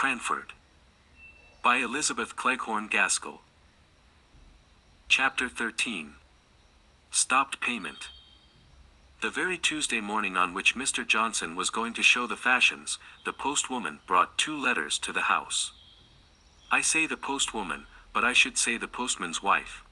Cranford. By Elizabeth Cleghorn Gaskell. Chapter 13. Stopped Payment. The very Tuesday morning on which Mr. Johnson was going to show the fashions, the postwoman brought 2 letters to the house. I say the postwoman, but I should say the postman's wife.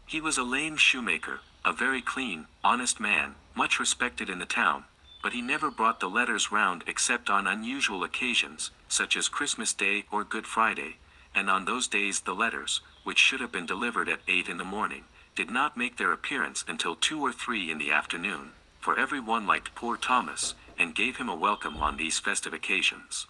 He was a lame shoemaker, a very clean, honest man, much respected in the town, but he never brought the letters round except on unusual occasions, such as Christmas Day or Good Friday, and on those days the letters, which should have been delivered at 8 in the morning, did not make their appearance until 2 or 3 in the afternoon, for every one liked poor Thomas, and gave him a welcome on these festive occasions.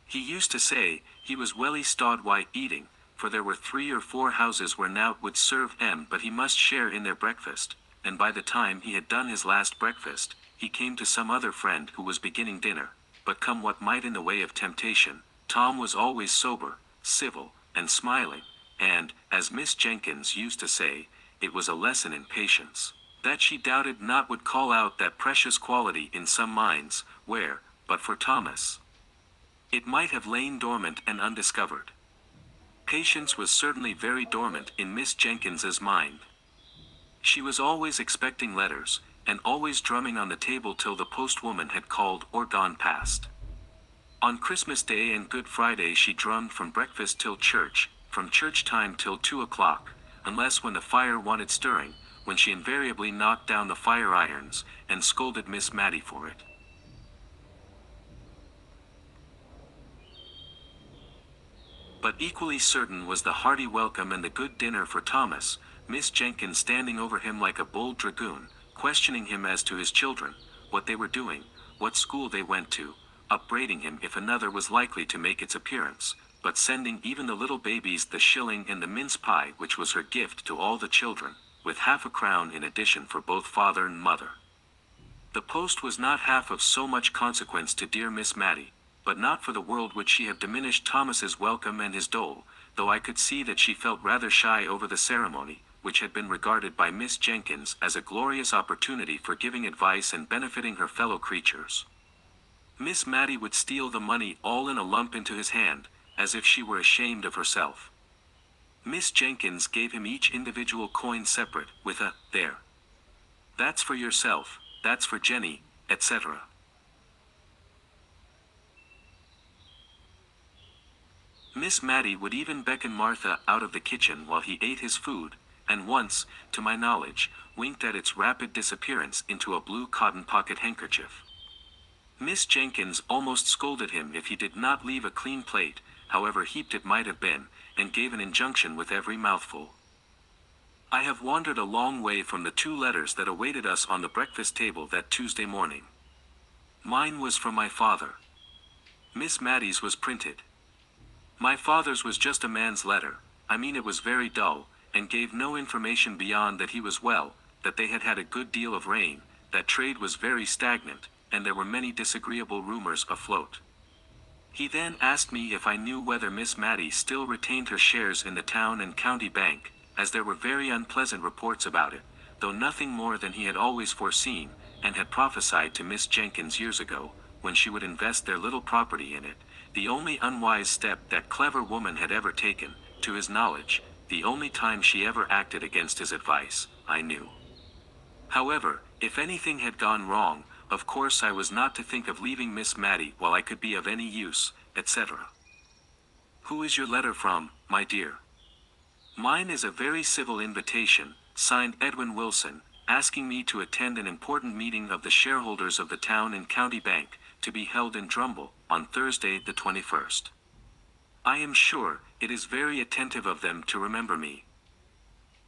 He used to say, he was welly stawed white eating, for there were 3 or 4 houses where Nout would serve him, but he must share in their breakfast, and by the time he had done his last breakfast, he came to some other friend who was beginning dinner, but come what might in the way of temptation, Tom was always sober, civil, and smiling, and, as Miss Jenkins used to say, it was a lesson in patience, that she doubted not would call out that precious quality in some minds, where, but for Thomas, it might have lain dormant and undiscovered. Patience was certainly very dormant in Miss Jenkins's mind. She was always expecting letters, and always drumming on the table till the postwoman had called or gone past. On Christmas Day and Good Friday she drummed from breakfast till church, from church time till 2 o'clock, unless when the fire wanted stirring, when she invariably knocked down the fire irons, and scolded Miss Matty for it. But equally certain was the hearty welcome and the good dinner for Thomas, Miss Jenkins standing over him like a bold dragoon, questioning him as to his children, what they were doing, what school they went to, upbraiding him if another was likely to make its appearance, but sending even the little babies the shilling and the mince pie which was her gift to all the children, with half a crown in addition for both father and mother. The post was not half of so much consequence to dear Miss Matty, but not for the world would she have diminished Thomas's welcome and his dole, though I could see that she felt rather shy over the ceremony, which had been regarded by Miss Jenkins as a glorious opportunity for giving advice and benefiting her fellow creatures. Miss Matty would steal the money all in a lump into his hand, as if she were ashamed of herself. Miss Jenkins gave him each individual coin separate, with a, "There. That's for yourself, that's for Jenny," etc. Miss Matty would even beckon Martha out of the kitchen while he ate his food, and once, to my knowledge, winked at its rapid disappearance into a blue cotton pocket handkerchief. Miss Jenkins almost scolded him if he did not leave a clean plate, however heaped it might have been, and gave an injunction with every mouthful. I have wandered a long way from the 2 letters that awaited us on the breakfast table that Tuesday morning. Mine was from my father. Miss Matty's was printed. My father's was just a man's letter, I mean it was very dull, and gave no information beyond that he was well, that they had had a good deal of rain, that trade was very stagnant, and there were many disagreeable rumors afloat. He then asked me if I knew whether Miss Matty still retained her shares in the town and county bank, as there were very unpleasant reports about it, though nothing more than he had always foreseen, and had prophesied to Miss Jenkins years ago, when she would invest their little property in it, the only unwise step that clever woman had ever taken, to his knowledge, the only time she ever acted against his advice, I knew. However, if anything had gone wrong, of course I was not to think of leaving Miss Matty while I could be of any use, etc. Who is your letter from, my dear? Mine is a very civil invitation, signed Edwin Wilson, asking me to attend an important meeting of the shareholders of the town and county bank, to be held in Drumble, on Thursday the 21st. I am sure, it is very attentive of them to remember me.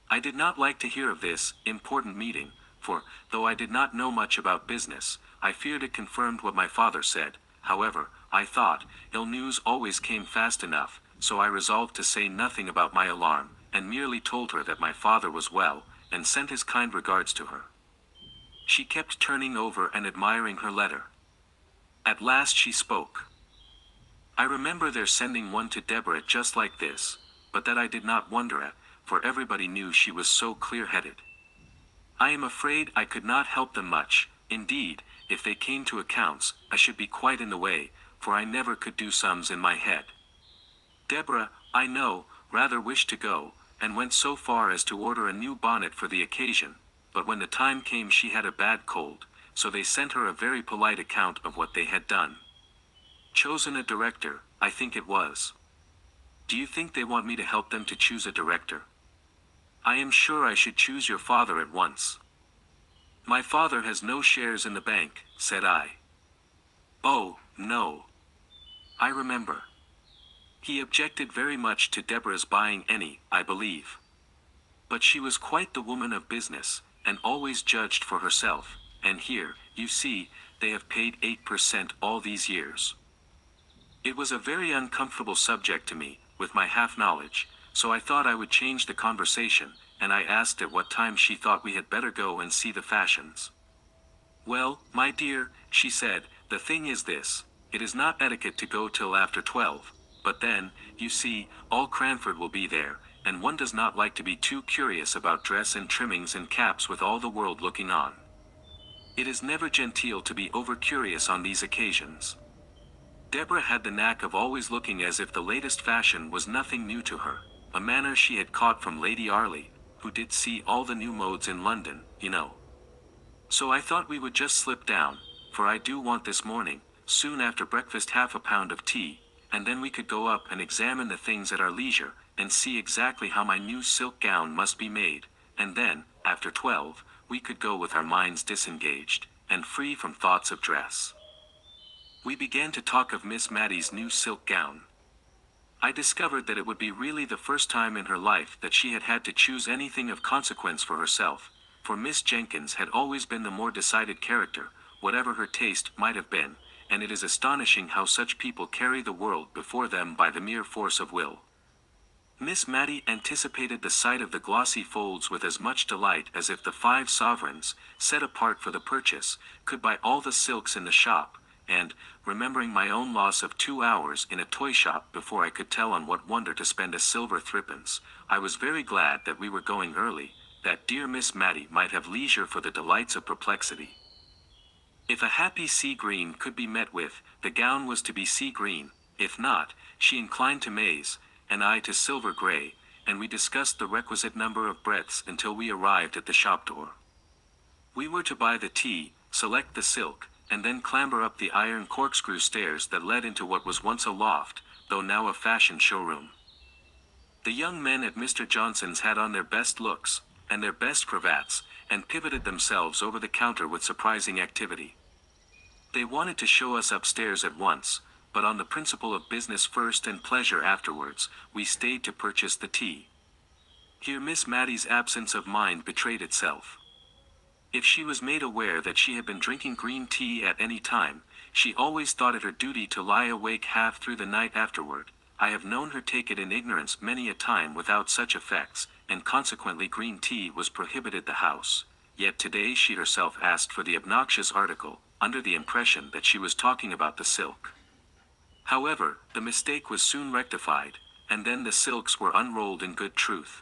I did not like to hear of this important meeting, for, though I did not know much about business, I feared it confirmed what my father said. However, I thought, ill news always came fast enough, so I resolved to say nothing about my alarm, and merely told her that my father was well, and sent his kind regards to her. She kept turning over and admiring her letter. At last she spoke. I remember their sending one to Deborah just like this, but that I did not wonder at, for everybody knew she was so clear-headed. I am afraid I could not help them much, Indeed, if they came to accounts, I should be quite in the way, for I never could do sums in my head. Deborah, I know, rather wished to go, and went so far as to order a new bonnet for the occasion, but when the time came she had a bad cold, so they sent her a very polite account of what they had done. Chosen a director, I think it was. Do you think they want me to help them to choose a director? I am sure I should choose your father at once. My father has no shares in the bank, said I. Oh, no. I remember. He objected very much to Deborah's buying any, I believe. But she was quite the woman of business, and always judged for herself, and here, you see, they have paid 8% all these years. It was a very uncomfortable subject to me, with my half-knowledge, so I thought I would change the conversation, and I asked at what time she thought we had better go and see the fashions. Well, my dear, she said, the thing is this, it is not etiquette to go till after 12, but then, you see, all Cranford will be there, and one does not like to be too curious about dress and trimmings and caps with all the world looking on. It is never genteel to be over-curious on these occasions. Deborah had the knack of always looking as if the latest fashion was nothing new to her, a manner she had caught from Lady Arley, who did see all the new modes in London, you know. So I thought we would just slip down, for I do want this morning, soon after breakfast, half a pound of tea, and then we could go up and examine the things at our leisure, and see exactly how my new silk gown must be made, and then, after 12, we could go with our minds disengaged, and free from thoughts of dress. We began to talk of Miss Mattie's new silk gown. I discovered that it would be really the first time in her life that she had had to choose anything of consequence for herself, for Miss Jenkins had always been the more decided character, whatever her taste might have been, and it is astonishing how such people carry the world before them by the mere force of will. Miss Mattie anticipated the sight of the glossy folds with as much delight as if the 5 sovereigns, set apart for the purchase, could buy all the silks in the shop, and, remembering my own loss of 2 hours in a toy shop before I could tell on what wonder to spend a silver threepence, I was very glad that we were going early, that dear Miss Mattie might have leisure for the delights of perplexity. If a happy sea green could be met with, the gown was to be sea green; if not, she inclined to maize, and I to silver grey, and we discussed the requisite number of breadths until we arrived at the shop door. We were to buy the tea, select the silk, and then clamber up the iron corkscrew stairs that led into what was once a loft, though now a fashion showroom. The young men at Mr. Johnson's had on their best looks, and their best cravats, and pivoted themselves over the counter with surprising activity. They wanted to show us upstairs at once, but on the principle of business first and pleasure afterwards, we stayed to purchase the tea. Here Miss Mattie's absence of mind betrayed itself. If she was made aware that she had been drinking green tea at any time, she always thought it her duty to lie awake half through the night afterward. I have known her take it in ignorance many a time without such effects, and consequently green tea was prohibited the house, yet today she herself asked for the obnoxious article, under the impression that she was talking about the silk. However, the mistake was soon rectified, and then the silks were unrolled in good truth.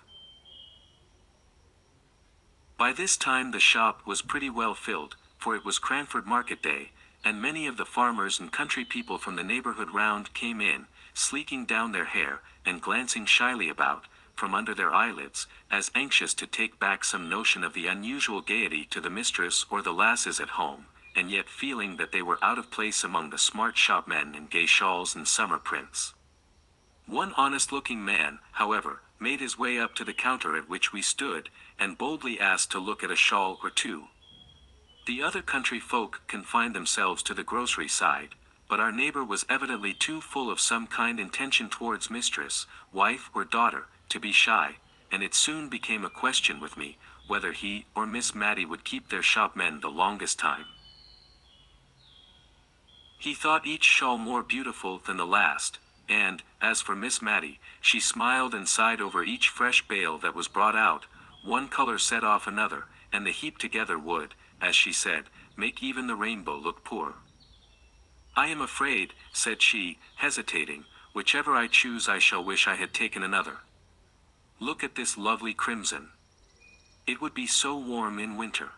By this time the shop was pretty well filled, for it was Cranford market day, and many of the farmers and country people from the neighborhood round came in, sleeking down their hair, and glancing shyly about, from under their eyelids, as anxious to take back some notion of the unusual gaiety to the mistress or the lasses at home, and yet feeling that they were out of place among the smart shopmen in gay shawls and summer prints. One honest-looking man, however, made his way up to the counter at which we stood, and boldly asked to look at a shawl or two. The other country folk confined themselves to the grocery side, but our neighbor was evidently too full of some kind intention towards mistress, wife or daughter, to be shy, and it soon became a question with me, whether he or Miss Mattie would keep their shopmen the longest time. He thought each shawl more beautiful than the last, and, as for Miss Mattie, she smiled and sighed over each fresh bale that was brought out. One color set off another, and the heap together would, as she said, make even the rainbow look poor. I am afraid, said she, hesitating, whichever I choose I shall wish I had taken another. Look at this lovely crimson. It would be so warm in winter.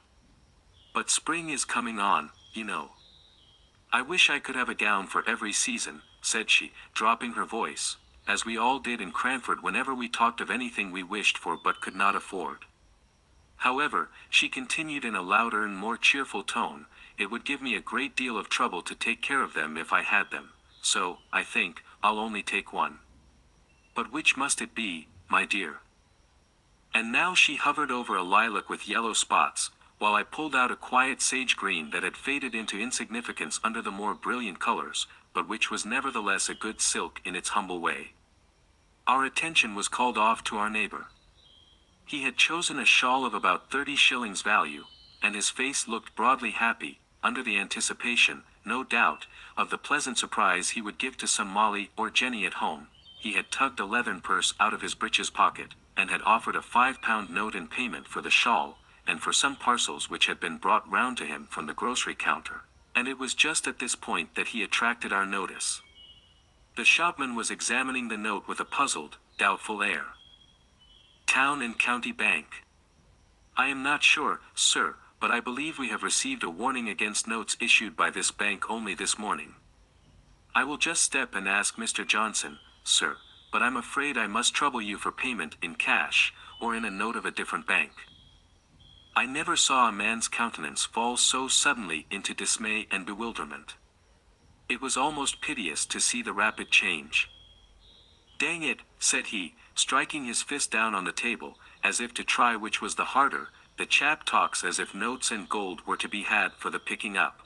But spring is coming on, you know. I wish I could have a gown for every season, said she, dropping her voice, as we all did in Cranford whenever we talked of anything we wished for but could not afford. However, she continued in a louder and more cheerful tone, it would give me a great deal of trouble to take care of them if I had them, so, I think, I'll only take one. But which must it be, my dear? And now she hovered over a lilac with yellow spots, while I pulled out a quiet sage green that had faded into insignificance under the more brilliant colors, but which was nevertheless a good silk in its humble way. Our attention was called off to our neighbor. He had chosen a shawl of about 30 shillings value, and his face looked broadly happy, under the anticipation, no doubt, of the pleasant surprise he would give to some Molly or Jenny at home. He had tugged a leathern purse out of his breeches pocket, and had offered a £5 note in payment for the shawl, and for some parcels which had been brought round to him from the grocery counter, and it was just at this point that he attracted our notice. The shopman was examining the note with a puzzled, doubtful air. Town and County Bank. I am not sure, sir, but I believe we have received a warning against notes issued by this bank only this morning. I will just step and ask Mr. Johnson, sir, but I'm afraid I must trouble you for payment in cash, or in a note of a different bank. I never saw a man's countenance fall so suddenly into dismay and bewilderment. It was almost piteous to see the rapid change. Dang it, said he, striking his fist down on the table, as if to try which was the harder, the chap talks as if notes and gold were to be had for the picking up.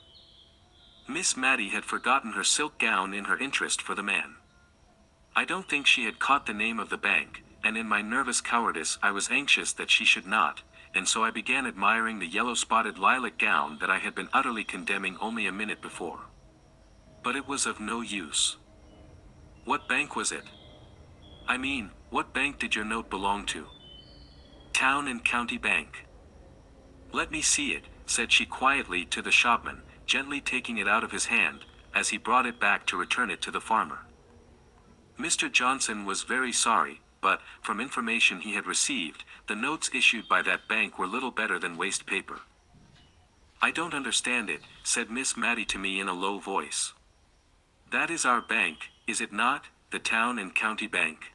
Miss Matty had forgotten her silk gown in her interest for the man. I don't think she had caught the name of the bank, and in my nervous cowardice I was anxious that she should not, and so I began admiring the yellow-spotted lilac gown that I had been utterly condemning only a minute before. But it was of no use. What bank was it? I mean, what bank did your note belong to? Town and County Bank. Let me see it, said she quietly to the shopman, gently taking it out of his hand, as he brought it back to return it to the farmer. Mr. Johnson was very sorry, but, from information he had received, the notes issued by that bank were little better than waste paper. I don't understand it, said Miss Matty to me in a low voice. That is our bank, is it not, the Town and County Bank?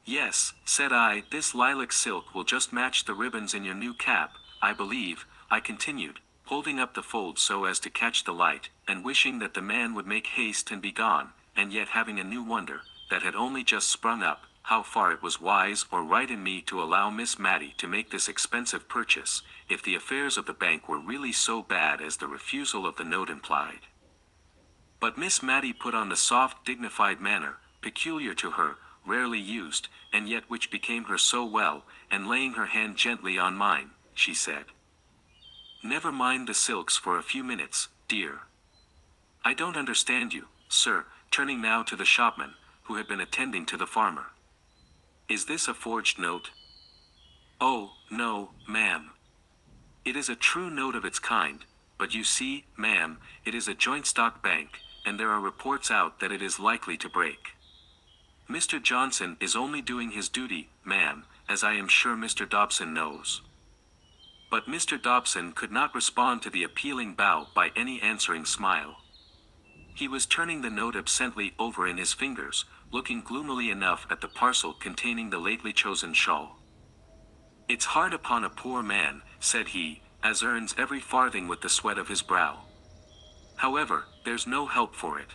Yes, said I, this lilac silk will just match the ribbons in your new cap, I believe, I continued, holding up the fold so as to catch the light, and wishing that the man would make haste and be gone, and yet having a new wonder, that had only just sprung up, how far it was wise or right in me to allow Miss Matty to make this expensive purchase, if the affairs of the bank were really so bad as the refusal of the note implied. But Miss Matty put on the soft, dignified manner, peculiar to her, rarely used, and yet which became her so well, and laying her hand gently on mine, she said, "Never mind the silks for a few minutes, dear. I don't understand you, sir," turning now to the shopman, who had been attending to the farmer. "Is this a forged note?" "Oh, no, ma'am. It is a true note of its kind, but you see, ma'am, it is a joint stock bank, and there are reports out that it is likely to break. Mr. Johnson is only doing his duty, ma'am, as I am sure Mr. Dobson knows." But Mr. Dobson could not respond to the appealing bow by any answering smile. He was turning the note absently over in his fingers, looking gloomily enough at the parcel containing the lately chosen shawl. "It's hard upon a poor man," said he, "as earns every farthing with the sweat of his brow. However, there's no help for it.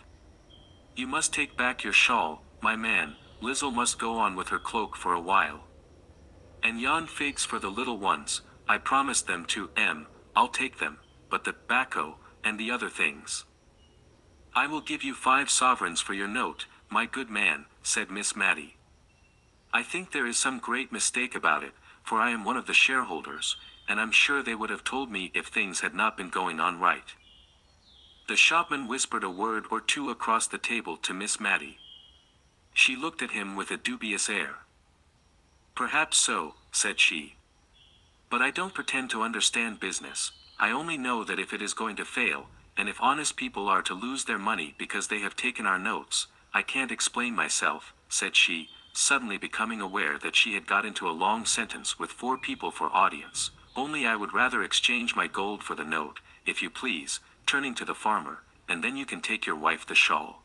You must take back your shawl, my man, Lizzle must go on with her cloak for a while. And yon figs for the little ones, I promised them to I'll take them, but the tobacco, and the other things. I will give you 5 sovereigns for your note, my good man," said Miss Matty. "I think there is some great mistake about it, for I am one of the shareholders, and I'm sure they would have told me if things had not been going on right." The shopman whispered a word or two across the table to Miss Matty. She looked at him with a dubious air. "Perhaps so," said she. "But I don't pretend to understand business. I only know that if it is going to fail, and if honest people are to lose their money because they have taken our notes, I can't explain myself," said she, suddenly becoming aware that she had got into a long sentence with 4 people for audience, only I would rather exchange my gold for the note, if you please, turning to the farmer, and then you can take your wife the shawl.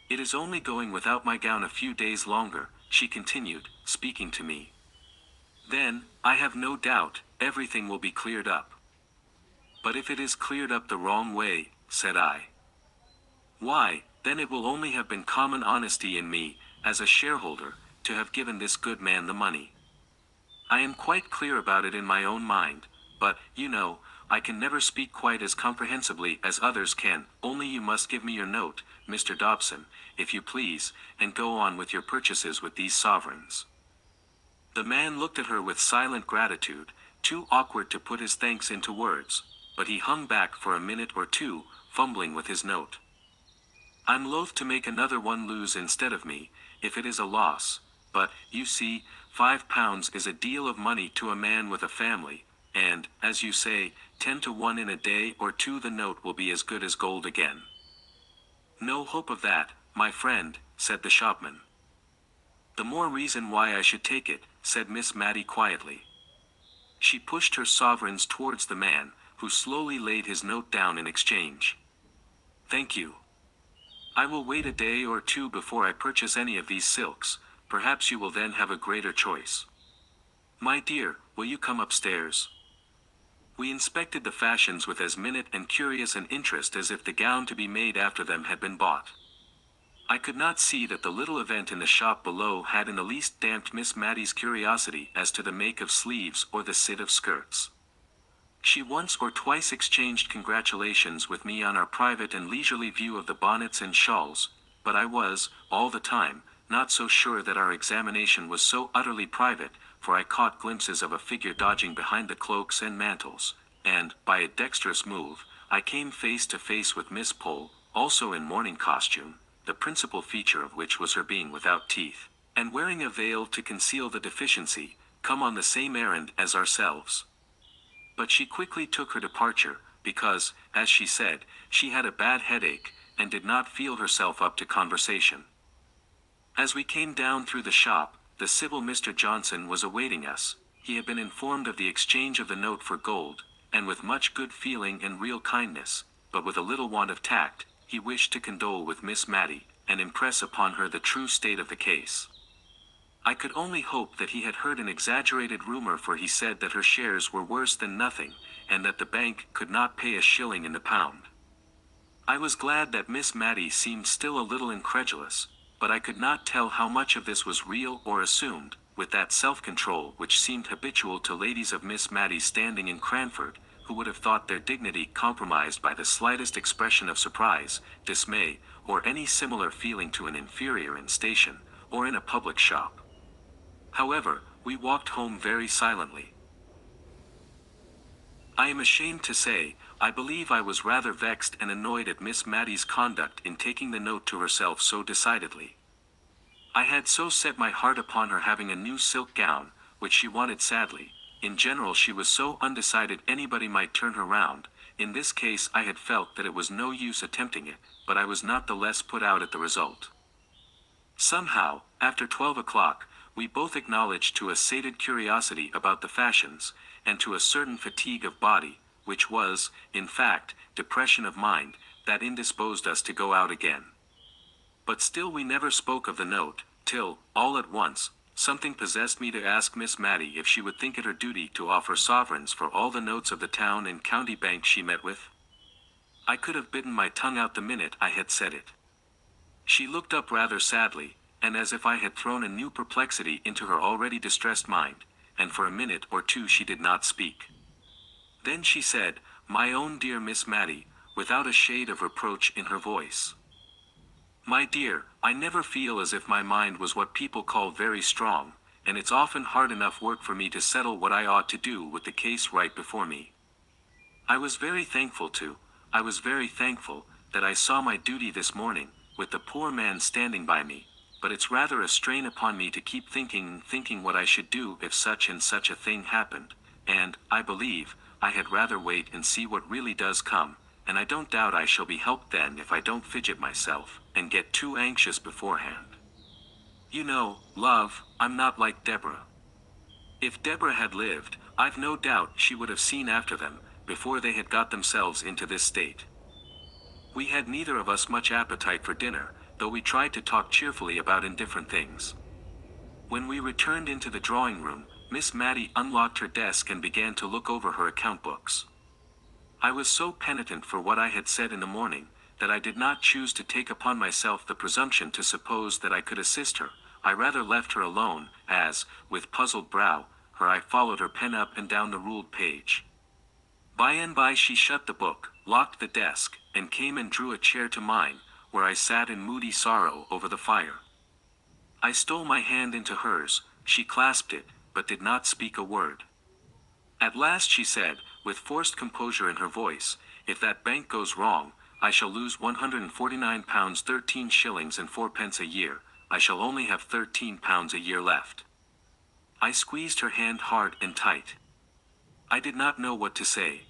It is only going without my gown a few days longer, she continued, speaking to me. Then, I have no doubt, everything will be cleared up. But if it is cleared up the wrong way, said I, why, then it will only have been common honesty in me, as a shareholder, to have given this good man the money. I am quite clear about it in my own mind, but, you know, I can never speak quite as comprehensibly as others can. Only you must give me your note, Mr. Dobson, if you please, and go on with your purchases with these sovereigns. The man looked at her with silent gratitude, too awkward to put his thanks into words, but he hung back for a minute or two, fumbling with his note. I'm loath to make another one lose instead of me, if it is a loss, but, you see, £5 is a deal of money to a man with a family, and, as you say, 10 to 1 in a day or two the note will be as good as gold again. No hope of that, my friend, said the shopman. The more reason why I should take it, said Miss Matty quietly. She pushed her sovereigns towards the man, who slowly laid his note down in exchange. Thank you. I will wait a day or two before I purchase any of these silks, perhaps you will then have a greater choice. My dear, will you come upstairs? We inspected the fashions with as minute and curious an interest as if the gown to be made after them had been bought. I could not see that the little event in the shop below had in the least damped Miss Matty's curiosity as to the make of sleeves or the sit of skirts. She once or twice exchanged congratulations with me on our private and leisurely view of the bonnets and shawls, but I was, all the time, not so sure that our examination was so utterly private, for I caught glimpses of a figure dodging behind the cloaks and mantles, and, by a dexterous move, I came face to face with Miss Pole, also in morning costume, the principal feature of which was her being without teeth, and wearing a veil to conceal the deficiency, come on the same errand as ourselves. But she quickly took her departure, because, as she said, she had a bad headache, and did not feel herself up to conversation. As we came down through the shop, the civil Mr. Johnson was awaiting us. He had been informed of the exchange of the note for gold, and with much good feeling and real kindness, but with a little want of tact, he wished to condole with Miss Matty, and impress upon her the true state of the case. I could only hope that he had heard an exaggerated rumor, for he said that her shares were worse than nothing, and that the bank could not pay a shilling in the pound. I was glad that Miss Matty seemed still a little incredulous, but I could not tell how much of this was real or assumed, with that self-control which seemed habitual to ladies of Miss Matty's standing in Cranford, who would have thought their dignity compromised by the slightest expression of surprise, dismay, or any similar feeling to an inferior in station, or in a public shop. However, we walked home very silently. I am ashamed to say, I believe I was rather vexed and annoyed at Miss Matty's conduct in taking the note to herself so decidedly. I had so set my heart upon her having a new silk gown, which she wanted sadly. In general she was so undecided anybody might turn her round. In this case I had felt that it was no use attempting it, but I was not the less put out at the result. Somehow, after 12 o'clock, we both acknowledged to a sated curiosity about the fashions, and to a certain fatigue of body, which was, in fact, depression of mind, that indisposed us to go out again. But still we never spoke of the note, till, all at once, something possessed me to ask Miss Matty if she would think it her duty to offer sovereigns for all the notes of the town and county bank she met with. I could have bitten my tongue out the minute I had said it. She looked up rather sadly, and as if I had thrown a new perplexity into her already distressed mind, and for a minute or two she did not speak. Then she said, "My own dear Miss Matty," without a shade of reproach in her voice. "My dear, I never feel as if my mind was what people call very strong, and it's often hard enough work for me to settle what I ought to do with the case right before me. I was very thankful that I saw my duty this morning, with the poor man standing by me, but it's rather a strain upon me to keep thinking what I should do if such and such a thing happened, and, I believe, I had rather wait and see what really does come, and I don't doubt I shall be helped then if I don't fidget myself, and get too anxious beforehand. You know, love, I'm not like Deborah. If Deborah had lived, I've no doubt she would have seen after them, before they had got themselves into this state. We had neither of us much appetite for dinner, though we tried to talk cheerfully about indifferent things. When we returned into the drawing room, Miss Matty unlocked her desk and began to look over her account books. I was so penitent for what I had said in the morning, that I did not choose to take upon myself the presumption to suppose that I could assist her. I rather left her alone, as, with puzzled brow, her eye followed her pen up and down the ruled page. By and by she shut the book, locked the desk, and came and drew a chair to mine, where I sat in moody sorrow over the fire. I stole my hand into hers, she clasped it, but did not speak a word. At last she said, with forced composure in her voice, "If that bank goes wrong, I shall lose £149 13 shillings and 4 pence a year. I shall only have £13 a year left." I squeezed her hand hard and tight. I did not know what to say.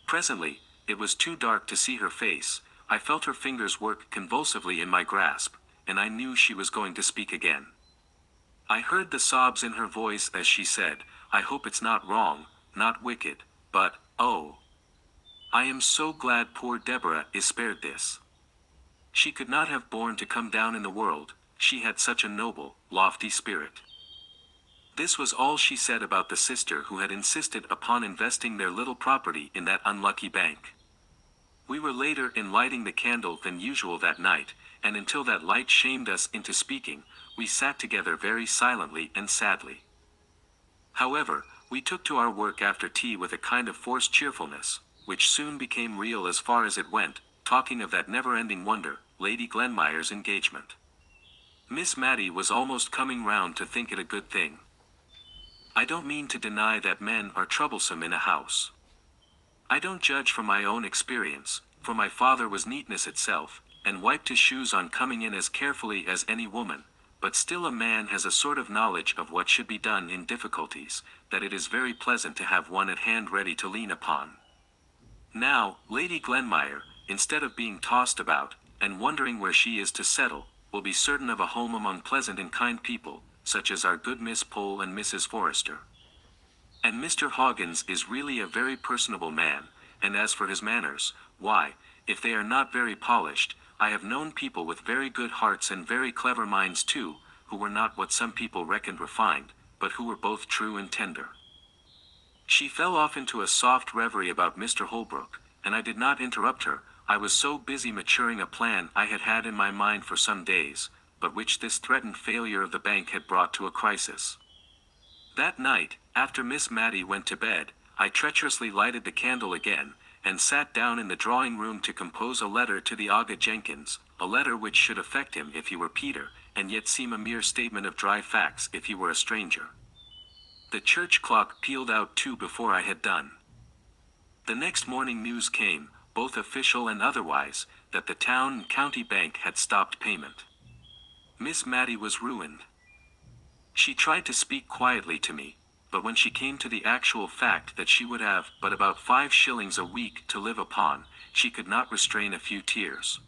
Presently, it was too dark to see her face. I felt her fingers work convulsively in my grasp, and I knew she was going to speak again. I heard the sobs in her voice as she said, "I hope it's not wrong, not wicked, but, oh, I am so glad poor Deborah is spared this. She could not have borne to come down in the world, she had such a noble, lofty spirit." This was all she said about the sister who had insisted upon investing their little property in that unlucky bank. We were later in lighting the candle than usual that night, and until that light shamed us into speaking, we sat together very silently and sadly. However, we took to our work after tea with a kind of forced cheerfulness, which soon became real as far as it went, talking of that never-ending wonder, Lady Glenmire's engagement. Miss Matty was almost coming round to think it a good thing. I don't mean to deny that men are troublesome in a house. I don't judge from my own experience, for my father was neatness itself, and wiped his shoes on coming in as carefully as any woman, but still a man has a sort of knowledge of what should be done in difficulties, that it is very pleasant to have one at hand ready to lean upon. Now, Lady Glenmire, instead of being tossed about, and wondering where she is to settle, will be certain of a home among pleasant and kind people, such as our good Miss Pole and Mrs. Forrester. And Mr. Hoggins is really a very personable man, and as for his manners, why, if they are not very polished, I have known people with very good hearts and very clever minds too, who were not what some people reckoned refined, but who were both true and tender. She fell off into a soft reverie about Mr. Holbrook, and I did not interrupt her. I was so busy maturing a plan I had had in my mind for some days, but which this threatened failure of the bank had brought to a crisis. That night, after Miss Matty went to bed, I treacherously lighted the candle again, and sat down in the drawing-room to compose a letter to the Aga Jenkins, a letter which should affect him if he were Peter, and yet seem a mere statement of dry facts if he were a stranger. The church clock pealed out 2 before I had done. The next morning news came, both official and otherwise, that the town and county bank had stopped payment. Miss Matty was ruined. She tried to speak quietly to me, but when she came to the actual fact that she would have but about 5 shillings a week to live upon, she could not restrain a few tears.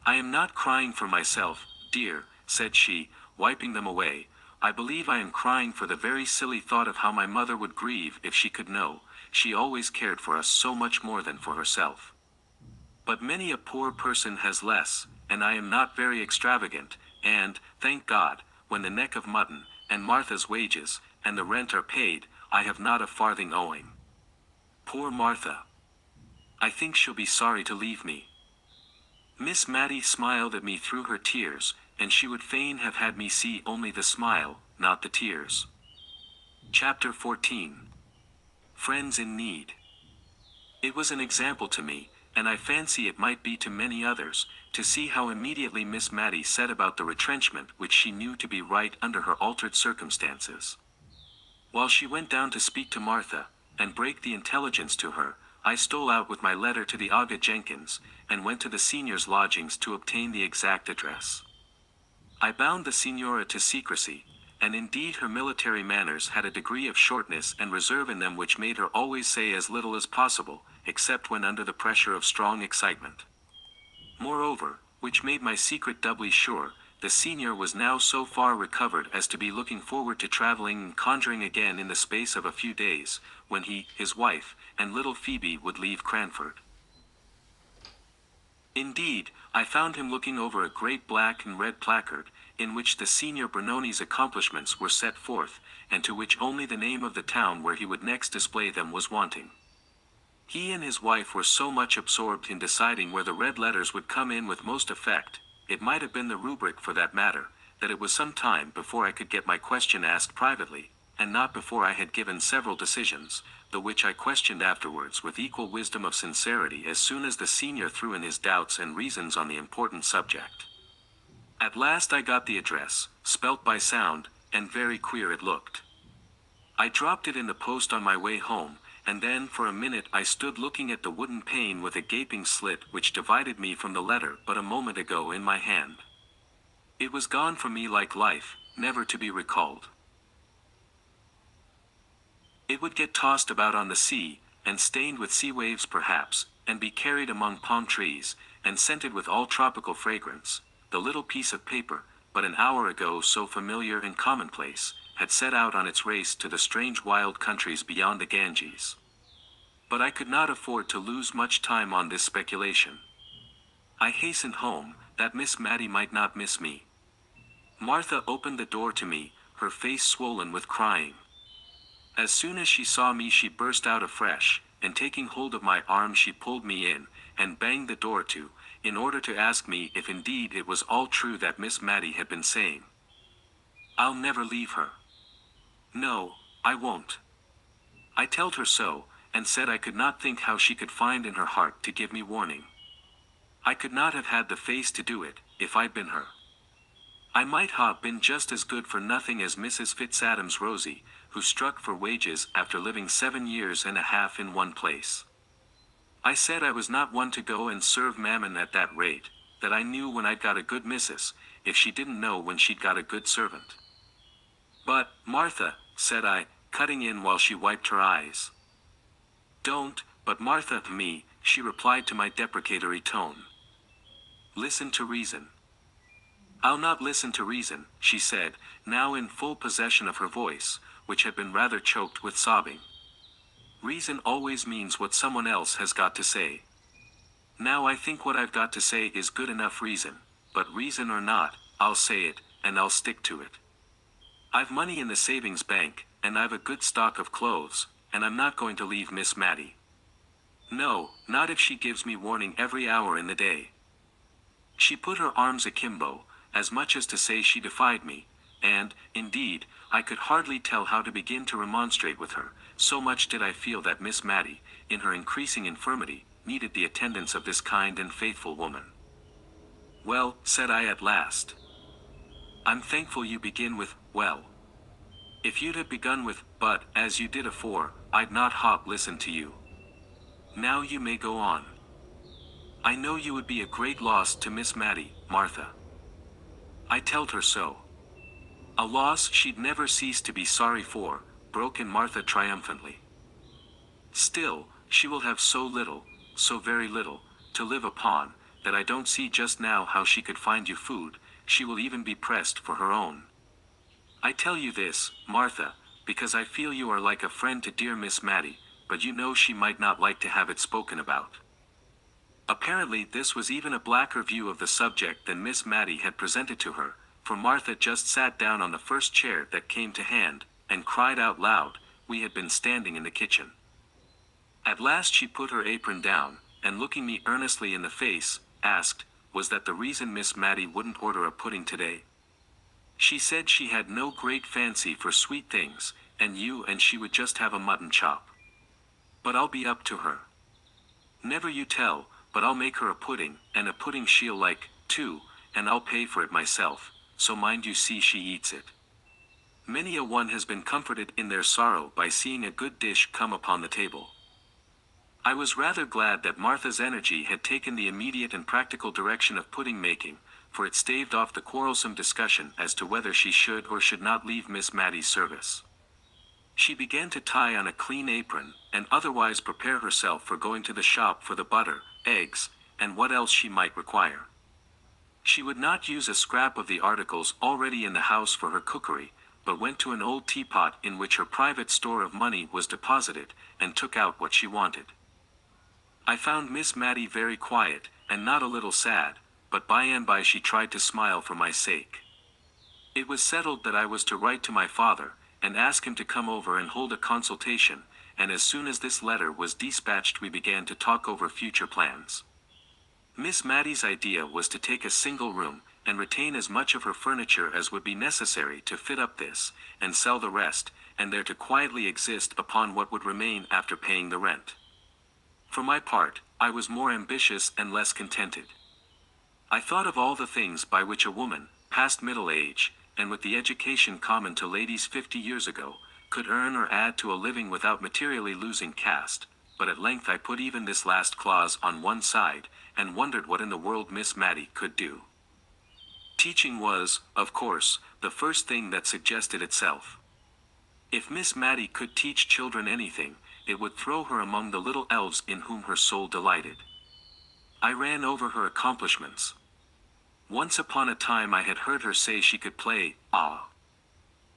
"I am not crying for myself, dear," said she, wiping them away. "I believe I am crying for the very silly thought of how my mother would grieve if she could know. She always cared for us so much more than for herself. But many a poor person has less, and I am not very extravagant, and, thank God, when the neck of mutton, and Martha's wages, and the rent are paid, I have not a farthing owing. Poor Martha! I think she'll be sorry to leave me." Miss Matty smiled at me through her tears, and she would fain have had me see only the smile, not the tears. Chapter 14. Friends in Need. It was an example to me, and I fancy it might be to many others, to see how immediately Miss Matty set about the retrenchment which she knew to be right under her altered circumstances. While she went down to speak to Martha, and break the intelligence to her, I stole out with my letter to the Aga Jenkins, and went to the senior's lodgings to obtain the exact address. I bound the signora to secrecy, and indeed her military manners had a degree of shortness and reserve in them which made her always say as little as possible, except when under the pressure of strong excitement. Moreover, which made my secret doubly sure, the senior was now so far recovered as to be looking forward to traveling and conjuring again in the space of a few days, when he, his wife, and little Phoebe would leave Cranford. Indeed, I found him looking over a great black and red placard, in which the senior Brunoni's accomplishments were set forth, and to which only the name of the town where he would next display them was wanting. He and his wife were so much absorbed in deciding where the red letters would come in with most effect, it might have been the rubric for that matter, that it was some time before I could get my question asked privately, and not before I had given several decisions, the which I questioned afterwards with equal wisdom of sincerity as soon as the senior threw in his doubts and reasons on the important subject. At last I got the address, spelt by sound, and very queer it looked. I dropped it in the post on my way home, and then for a minute I stood looking at the wooden pane with a gaping slit which divided me from the letter but a moment ago in my hand. It was gone from me like life, never to be recalled. It would get tossed about on the sea, and stained with sea waves perhaps, and be carried among palm trees, and scented with all tropical fragrance. The little piece of paper, but an hour ago so familiar and commonplace, had set out on its race to the strange wild countries beyond the Ganges. But I could not afford to lose much time on this speculation. I hastened home, that Miss Matty might not miss me. Martha opened the door to me, her face swollen with crying. As soon as she saw me she burst out afresh, and taking hold of my arm she pulled me in, and banged the door to, in order to ask me if indeed it was all true that Miss Matty had been saying. "I'll never leave her. No, I won't." I told her so, and said I could not think how she could find in her heart to give me warning. I could not have had the face to do it, if I'd been her. I might ha' been just as good for nothing as Mrs. Fitzadam's Rosie, who struck for wages after living 7 years and a half in one place. I said I was not one to go and serve mammon at that rate, that I knew when I'd got a good missus, if she didn't know when she'd got a good servant. "But, Martha," said I, cutting in while she wiped her eyes. "Don't, but Martha, me," she replied to my deprecatory tone. "Listen to reason." "I'll not listen to reason," she said, now in full possession of her voice, which had been rather choked with sobbing. "Reason always means what someone else has got to say. Now I think what I've got to say is good enough reason, but reason or not, I'll say it, and I'll stick to it. I've money in the savings bank, and I've a good stock of clothes, and I'm not going to leave Miss Matty. No, not if she gives me warning every hour in the day." She put her arms akimbo, as much as to say she defied me, and, indeed, I could hardly tell how to begin to remonstrate with her, so much did I feel that Miss Matty, in her increasing infirmity, needed the attendance of this kind and faithful woman. "Well," said I at last. "I'm thankful you begin with, well. If you'd have begun with, but, as you did afore, I'd not ha' listened to you. Now you may go on. I know you would be a great loss to Miss Matty, Martha." I told her so. "A loss she'd never cease to be sorry for," broke in Martha triumphantly. "Still, she will have so little, so very little, to live upon, that I don't see just now how she could find you food. She will even be pressed for her own. I tell you this, Martha, because I feel you are like a friend to dear Miss Matty, but you know she might not like to have it spoken about." Apparently this was even a blacker view of the subject than Miss Matty had presented to her, for Martha just sat down on the first chair that came to hand, and cried out loud. We had been standing in the kitchen. At last she put her apron down, and looking me earnestly in the face, asked, was that the reason Miss Matty wouldn't order a pudding today? She said she had no great fancy for sweet things, and she would just have a mutton chop. But I'll be up to her. Never you tell, but I'll make her a pudding, and a pudding she'll like, too, and I'll pay for it myself, so mind you see she eats it. Many a one has been comforted in their sorrow by seeing a good dish come upon the table. I was rather glad that Martha's energy had taken the immediate and practical direction of pudding making, for it staved off the quarrelsome discussion as to whether she should or should not leave Miss Matty's service. She began to tie on a clean apron, and otherwise prepare herself for going to the shop for the butter, eggs, and what else she might require. She would not use a scrap of the articles already in the house for her cookery, but went to an old teapot in which her private store of money was deposited, and took out what she wanted. I found Miss Matty very quiet, and not a little sad, but by and by she tried to smile for my sake. It was settled that I was to write to my father, and ask him to come over and hold a consultation, and as soon as this letter was dispatched we began to talk over future plans. Miss Matty's idea was to take a single room, and retain as much of her furniture as would be necessary to fit up this, and sell the rest, and there to quietly exist upon what would remain after paying the rent. For my part, I was more ambitious and less contented. I thought of all the things by which a woman, past middle age, and with the education common to ladies 50 years ago, could earn or add to a living without materially losing caste, but at length I put even this last clause on one side, and wondered what in the world Miss Matty could do. Teaching was, of course, the first thing that suggested itself. If Miss Matty could teach children anything, it would throw her among the little elves in whom her soul delighted. I ran over her accomplishments. Once upon a time I had heard her say she could play, "Ah,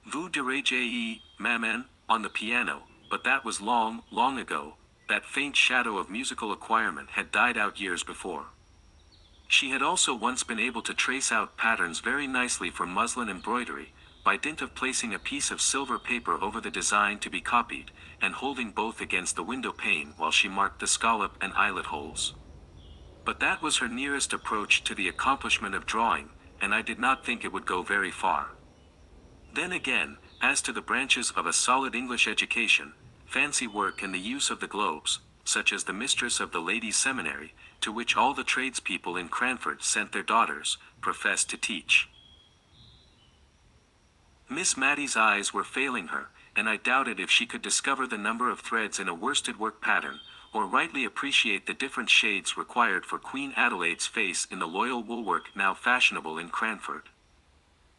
vous dirigez, maman," on the piano, but that was long, long ago. That faint shadow of musical acquirement had died out years before. She had also once been able to trace out patterns very nicely for muslin embroidery, by dint of placing a piece of silver paper over the design to be copied, and holding both against the window pane while she marked the scallop and eyelet holes. But that was her nearest approach to the accomplishment of drawing, and I did not think it would go very far. Then again, as to the branches of a solid English education, fancy work and the use of the globes, such as the mistress of the ladies' seminary, to which all the tradespeople in Cranford sent their daughters, professed to teach. Miss Matty's eyes were failing her, and I doubted if she could discover the number of threads in a worsted work pattern, or rightly appreciate the different shades required for Queen Adelaide's face in the loyal woolwork now fashionable in Cranford.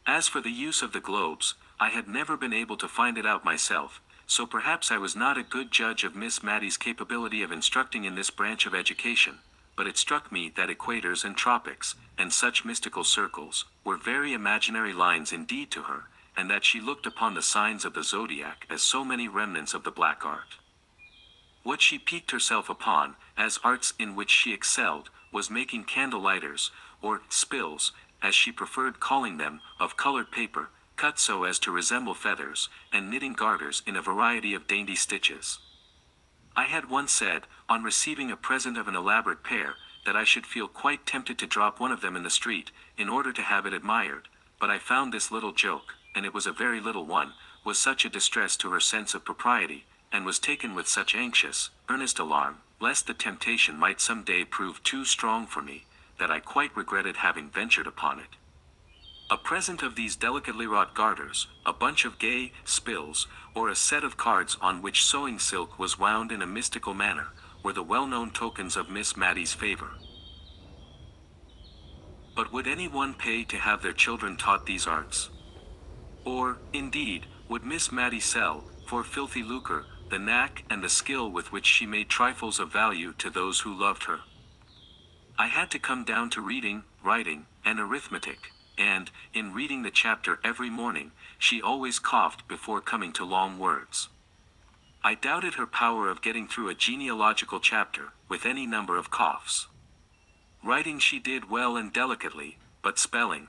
As for the use of the globes, I had never been able to find it out myself, so perhaps I was not a good judge of Miss Matty's capability of instructing in this branch of education, but it struck me that equators and tropics, and such mystical circles, were very imaginary lines indeed to her, and that she looked upon the signs of the zodiac as so many remnants of the black art. What she piqued herself upon, as arts in which she excelled, was making candle-lighters, or spills, as she preferred calling them, of colored paper, cut so as to resemble feathers, and knitting garters in a variety of dainty stitches. I had once said, on receiving a present of an elaborate pair, that I should feel quite tempted to drop one of them in the street, in order to have it admired, but I found this little joke, and it was a very little one, was such a distress to her sense of propriety, and was taken with such anxious, earnest alarm, lest the temptation might some day prove too strong for me, that I quite regretted having ventured upon it. A present of these delicately wrought garters, a bunch of gay spills, or a set of cards on which sewing silk was wound in a mystical manner, were the well-known tokens of Miss Matty's favor. But would any one pay to have their children taught these arts? Or, indeed, would Miss Matty sell, for filthy lucre, the knack and the skill with which she made trifles of value to those who loved her? I had to come down to reading, writing, and arithmetic, and, in reading the chapter every morning, she always coughed before coming to long words. I doubted her power of getting through a genealogical chapter, with any number of coughs. Writing she did well and delicately, but spelling.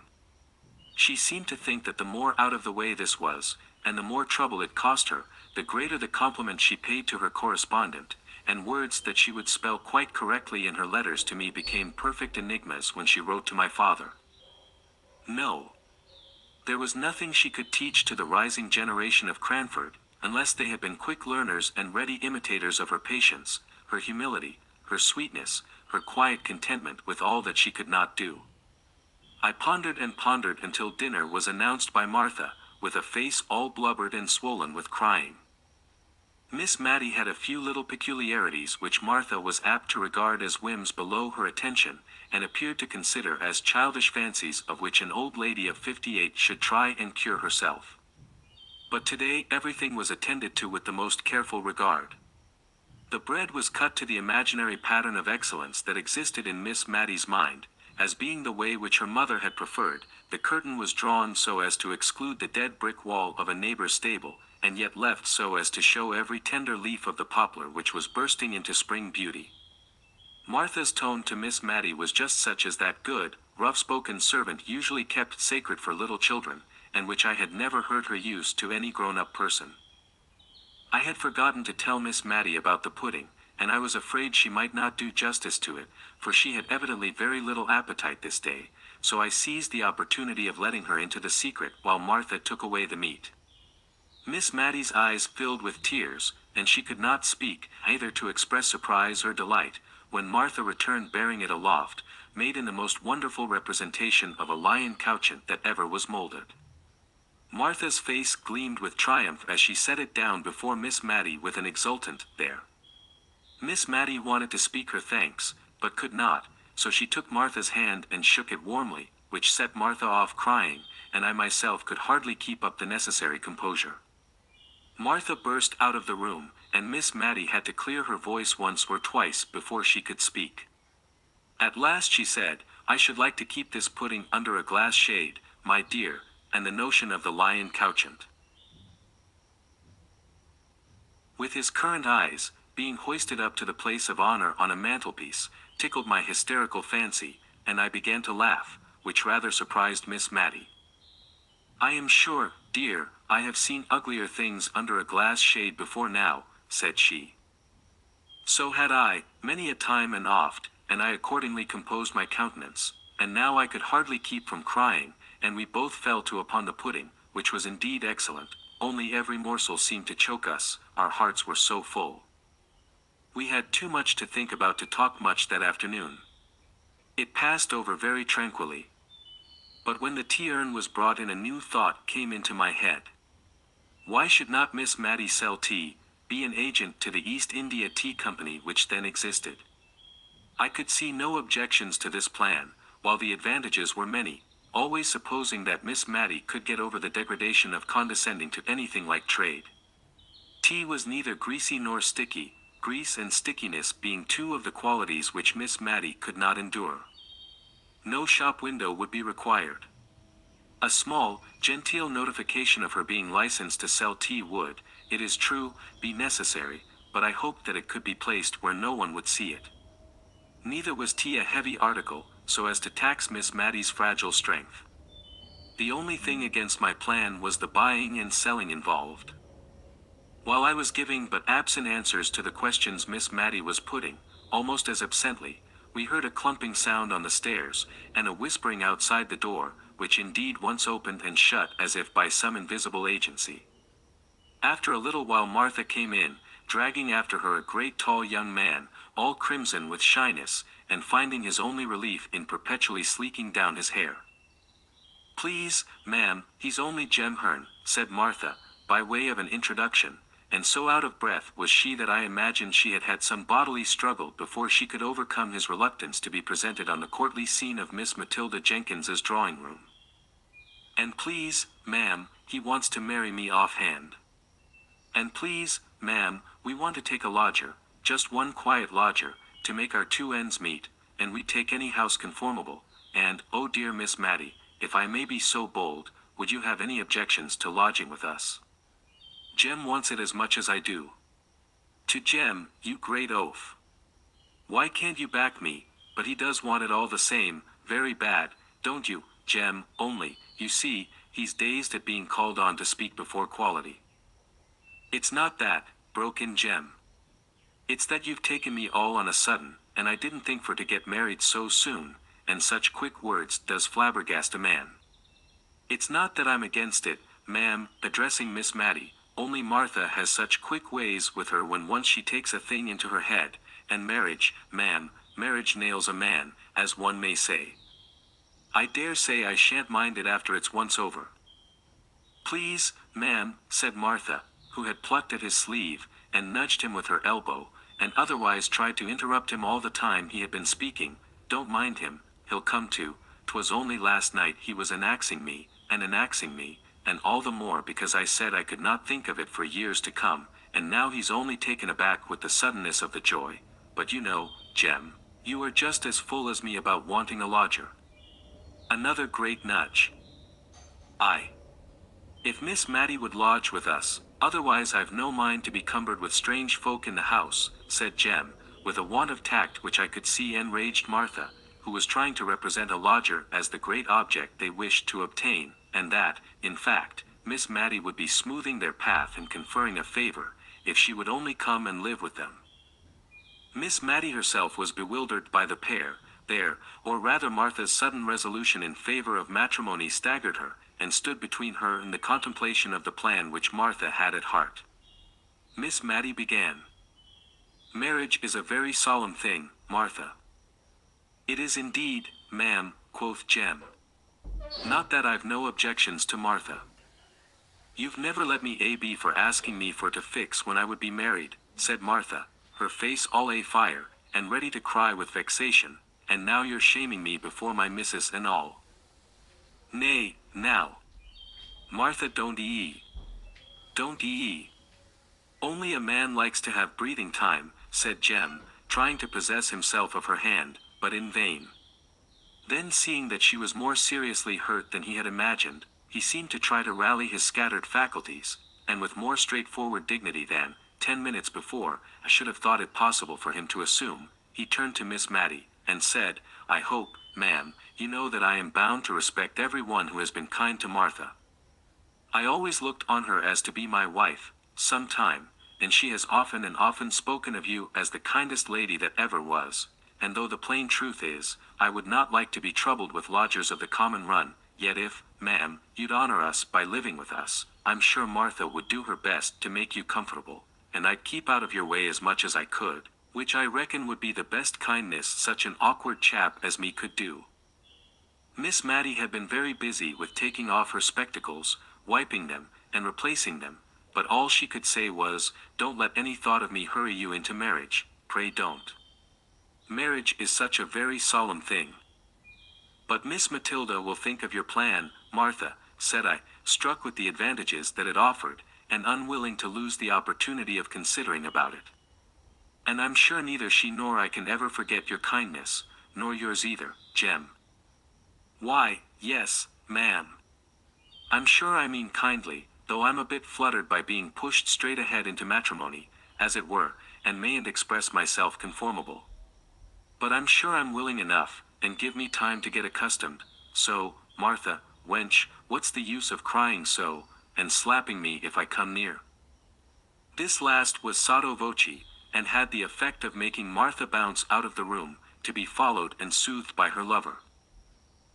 She seemed to think that the more out of the way this was, and the more trouble it cost her, the greater the compliment she paid to her correspondent, and words that she would spell quite correctly in her letters to me became perfect enigmas when she wrote to my father. No. There was nothing she could teach to the rising generation of Cranford, unless they had been quick learners and ready imitators of her patience, her humility, her sweetness, her quiet contentment with all that she could not do. I pondered and pondered until dinner was announced by Martha, with a face all blubbered and swollen with crying. Miss Matty had a few little peculiarities which Martha was apt to regard as whims below her attention, and appeared to consider as childish fancies of which an old lady of 58 should try and cure herself. But today everything was attended to with the most careful regard. The bread was cut to the imaginary pattern of excellence that existed in Miss Matty's mind, as being the way which her mother had preferred, the curtain was drawn so as to exclude the dead brick wall of a neighbor's stable, and yet left so as to show every tender leaf of the poplar which was bursting into spring beauty. Martha's tone to Miss Matty was just such as that good, rough-spoken servant usually kept sacred for little children, and which I had never heard her use to any grown-up person. I had forgotten to tell Miss Matty about the pudding, and I was afraid she might not do justice to it, for she had evidently very little appetite this day, so I seized the opportunity of letting her into the secret while Martha took away the meat. Miss Matty's eyes filled with tears, and she could not speak, either to express surprise or delight, when Martha returned bearing it aloft, made in the most wonderful representation of a lion couchant that ever was molded. Martha's face gleamed with triumph as she set it down before Miss Matty with an exultant "There." Miss Matty wanted to speak her thanks, but could not, so she took Martha's hand and shook it warmly, which set Martha off crying, and I myself could hardly keep up the necessary composure. Martha burst out of the room, and Miss Matty had to clear her voice once or twice before she could speak. At last she said, "I should like to keep this pudding under a glass shade, my dear, and the notion of the lion couchant, with his currant eyes, being hoisted up to the place of honor on a mantelpiece, tickled my hysterical fancy, and I began to laugh, which rather surprised Miss Matty. "I am sure, dear, I have seen uglier things under a glass shade before now," said she. "So had I, many a time and oft, and I accordingly composed my countenance, and now I could hardly keep from crying, and we both fell to upon the pudding, which was indeed excellent, only every morsel seemed to choke us, our hearts were so full. We had too much to think about to talk much that afternoon. It passed over very tranquilly. But when the tea-urn was brought in, a new thought came into my head. Why should not Miss Matty sell tea, be an agent to the East India Tea Company which then existed? I could see no objections to this plan, while the advantages were many, always supposing that Miss Matty could get over the degradation of condescending to anything like trade. Tea was neither greasy nor sticky, grease and stickiness being two of the qualities which Miss Matty could not endure. No shop window would be required. A small, genteel notification of her being licensed to sell tea would, it is true, be necessary, but I hoped that it could be placed where no one would see it. Neither was tea a heavy article, so as to tax Miss Matty's fragile strength. The only thing against my plan was the buying and selling involved. While I was giving but absent answers to the questions Miss Matty was putting, almost as absently, we heard a clumping sound on the stairs, and a whispering outside the door, which indeed once opened and shut as if by some invisible agency. After a little while Martha came in, dragging after her a great tall young man, all crimson with shyness, and finding his only relief in perpetually sleeking down his hair. "Please, ma'am, he's only Jem Hearn," said Martha, by way of an introduction, and so out of breath was she that I imagined she had had some bodily struggle before she could overcome his reluctance to be presented on the courtly scene of Miss Matilda Jenkins's drawing-room. "And please, ma'am, he wants to marry me offhand. And please, ma'am, we want to take a lodger, just one quiet lodger, to make our two ends meet, and we'd take any house conformable, and, oh dear Miss Matty, if I may be so bold, would you have any objections to lodging with us? Jem wants it as much as I do." "To Jem, you great oaf! Why can't you back me? But he does want it all the same, very bad, don't you, Jem, only, you see, he's dazed at being called on to speak before quality." "It's not that," broke in Jem. "It's that you've taken me all on a sudden, and I didn't think for to get married so soon, and such quick words does flabbergast a man. It's not that I'm against it, ma'am," addressing Miss Matty, "only Martha has such quick ways with her when once she takes a thing into her head, and marriage, ma'am, marriage nails a man, as one may say. I dare say I shan't mind it after it's once over." "Please, ma'am," said Martha, who had plucked at his sleeve, and nudged him with her elbow, and otherwise tried to interrupt him all the time he had been speaking, "don't mind him, he'll come to, 'twas only last night he was annexing me, and all the more because I said I could not think of it for years to come, and now he's only taken aback with the suddenness of the joy, but you know, Jem, You are just as full as me about wanting a lodger. Another great nudge. Aye. If Miss Matty would lodge with us, otherwise I've no mind to be cumbered with strange folk in the house, said Jem, with a want of tact which I could see enraged Martha, who was trying to represent a lodger as the great object they wished to obtain, and that, in fact, Miss Matty would be smoothing their path and conferring a favor, if she would only come and live with them. Miss Matty herself was bewildered by the pair, or rather Martha's sudden resolution in favor of matrimony staggered her, and stood between her and the contemplation of the plan which Martha had at heart. Miss Matty began. Marriage is a very solemn thing, Martha. It is indeed, ma'am, quoth Jem. Not that I've no objections to Martha. You've never let me a-be for asking me for to fix when I would be married, said Martha, her face all a-fire, and ready to cry with vexation, and now you're shaming me before my missus and all. Nay, now. Martha, don't ee. Don't ee. Only a man likes to have breathing time, said Jem, trying to possess himself of her hand, but in vain. Then seeing that she was more seriously hurt than he had imagined, he seemed to try to rally his scattered faculties, and with more straightforward dignity than, 10 minutes before, I should have thought it possible for him to assume, he turned to Miss Matty, and said, I hope, ma'am, you know that I am bound to respect every one who has been kind to Martha. I always looked on her as to be my wife, some time, and she has often and often spoken of you as the kindest lady that ever was, and though the plain truth is, I would not like to be troubled with lodgers of the common run, yet if, ma'am, you'd honor us by living with us, I'm sure Martha would do her best to make you comfortable, and I'd keep out of your way as much as I could, which I reckon would be the best kindness such an awkward chap as me could do. Miss Matty had been very busy with taking off her spectacles, wiping them, and replacing them, but all she could say was, don't let any thought of me hurry you into marriage, pray don't. Marriage is such a very solemn thing. But Miss Matilda will think of your plan, Martha, said I, struck with the advantages that it offered, and unwilling to lose the opportunity of considering about it. And I'm sure neither she nor I can ever forget your kindness, nor yours either, Jem. Why, yes, ma'am. I'm sure I mean kindly, though I'm a bit fluttered by being pushed straight ahead into matrimony, as it were, and mayn't express myself conformable. But I'm sure I'm willing enough, and give me time to get accustomed, so, Martha, wench, what's the use of crying so, and slapping me if I come near? This last was sotto voce, and had the effect of making Martha bounce out of the room, to be followed and soothed by her lover.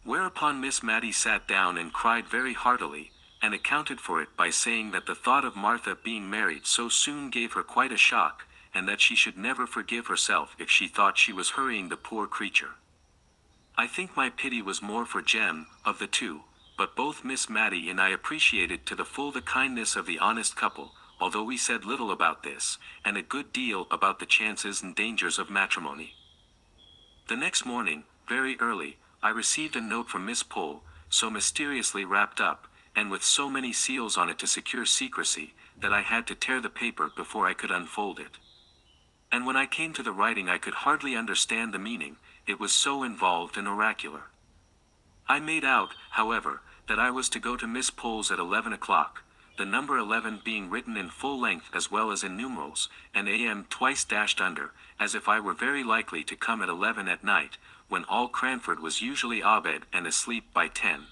Whereupon Miss Matty sat down and cried very heartily, and accounted for it by saying that the thought of Martha being married so soon gave her quite a shock, and that she should never forgive herself if she thought she was hurrying the poor creature. I think my pity was more for Jem, of the two, but both Miss Matty and I appreciated to the full the kindness of the honest couple, although we said little about this, and a good deal about the chances and dangers of matrimony. The next morning, very early, I received a note from Miss Pole, so mysteriously wrapped up, and with so many seals on it to secure secrecy, that I had to tear the paper before I could unfold it. And when I came to the writing I could hardly understand the meaning, it was so involved and oracular. I made out, however, that I was to go to Miss Pole's at 11 o'clock, the number 11 being written in full length as well as in numerals, and AM twice dashed under, as if I were very likely to come at 11 at night, when all Cranford was usually abed and asleep by 10.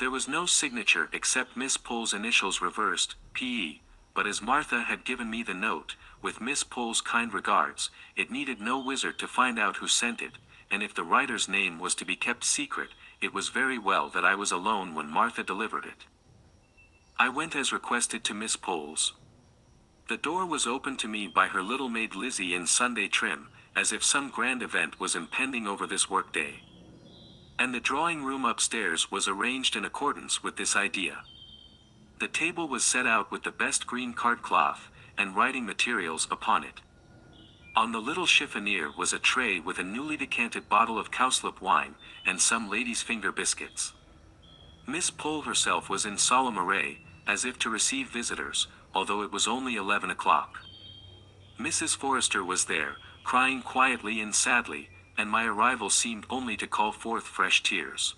There was no signature except Miss Pole's initials reversed, P.E., but as Martha had given me the note, with Miss Pole's kind regards, it needed no wizard to find out who sent it, and if the writer's name was to be kept secret, it was very well that I was alone when Martha delivered it. I went as requested to Miss Pole's. The door was opened to me by her little maid Lizzie in Sunday trim, as if some grand event was impending over this workday. And the drawing-room upstairs was arranged in accordance with this idea. The table was set out with the best green card-cloth, and writing materials upon it. On the little chiffonier was a tray with a newly decanted bottle of cowslip wine, and some lady's finger biscuits. Miss Pole herself was in solemn array, as if to receive visitors, although it was only 11 o'clock. Mrs. Forrester was there, crying quietly and sadly, and my arrival seemed only to call forth fresh tears.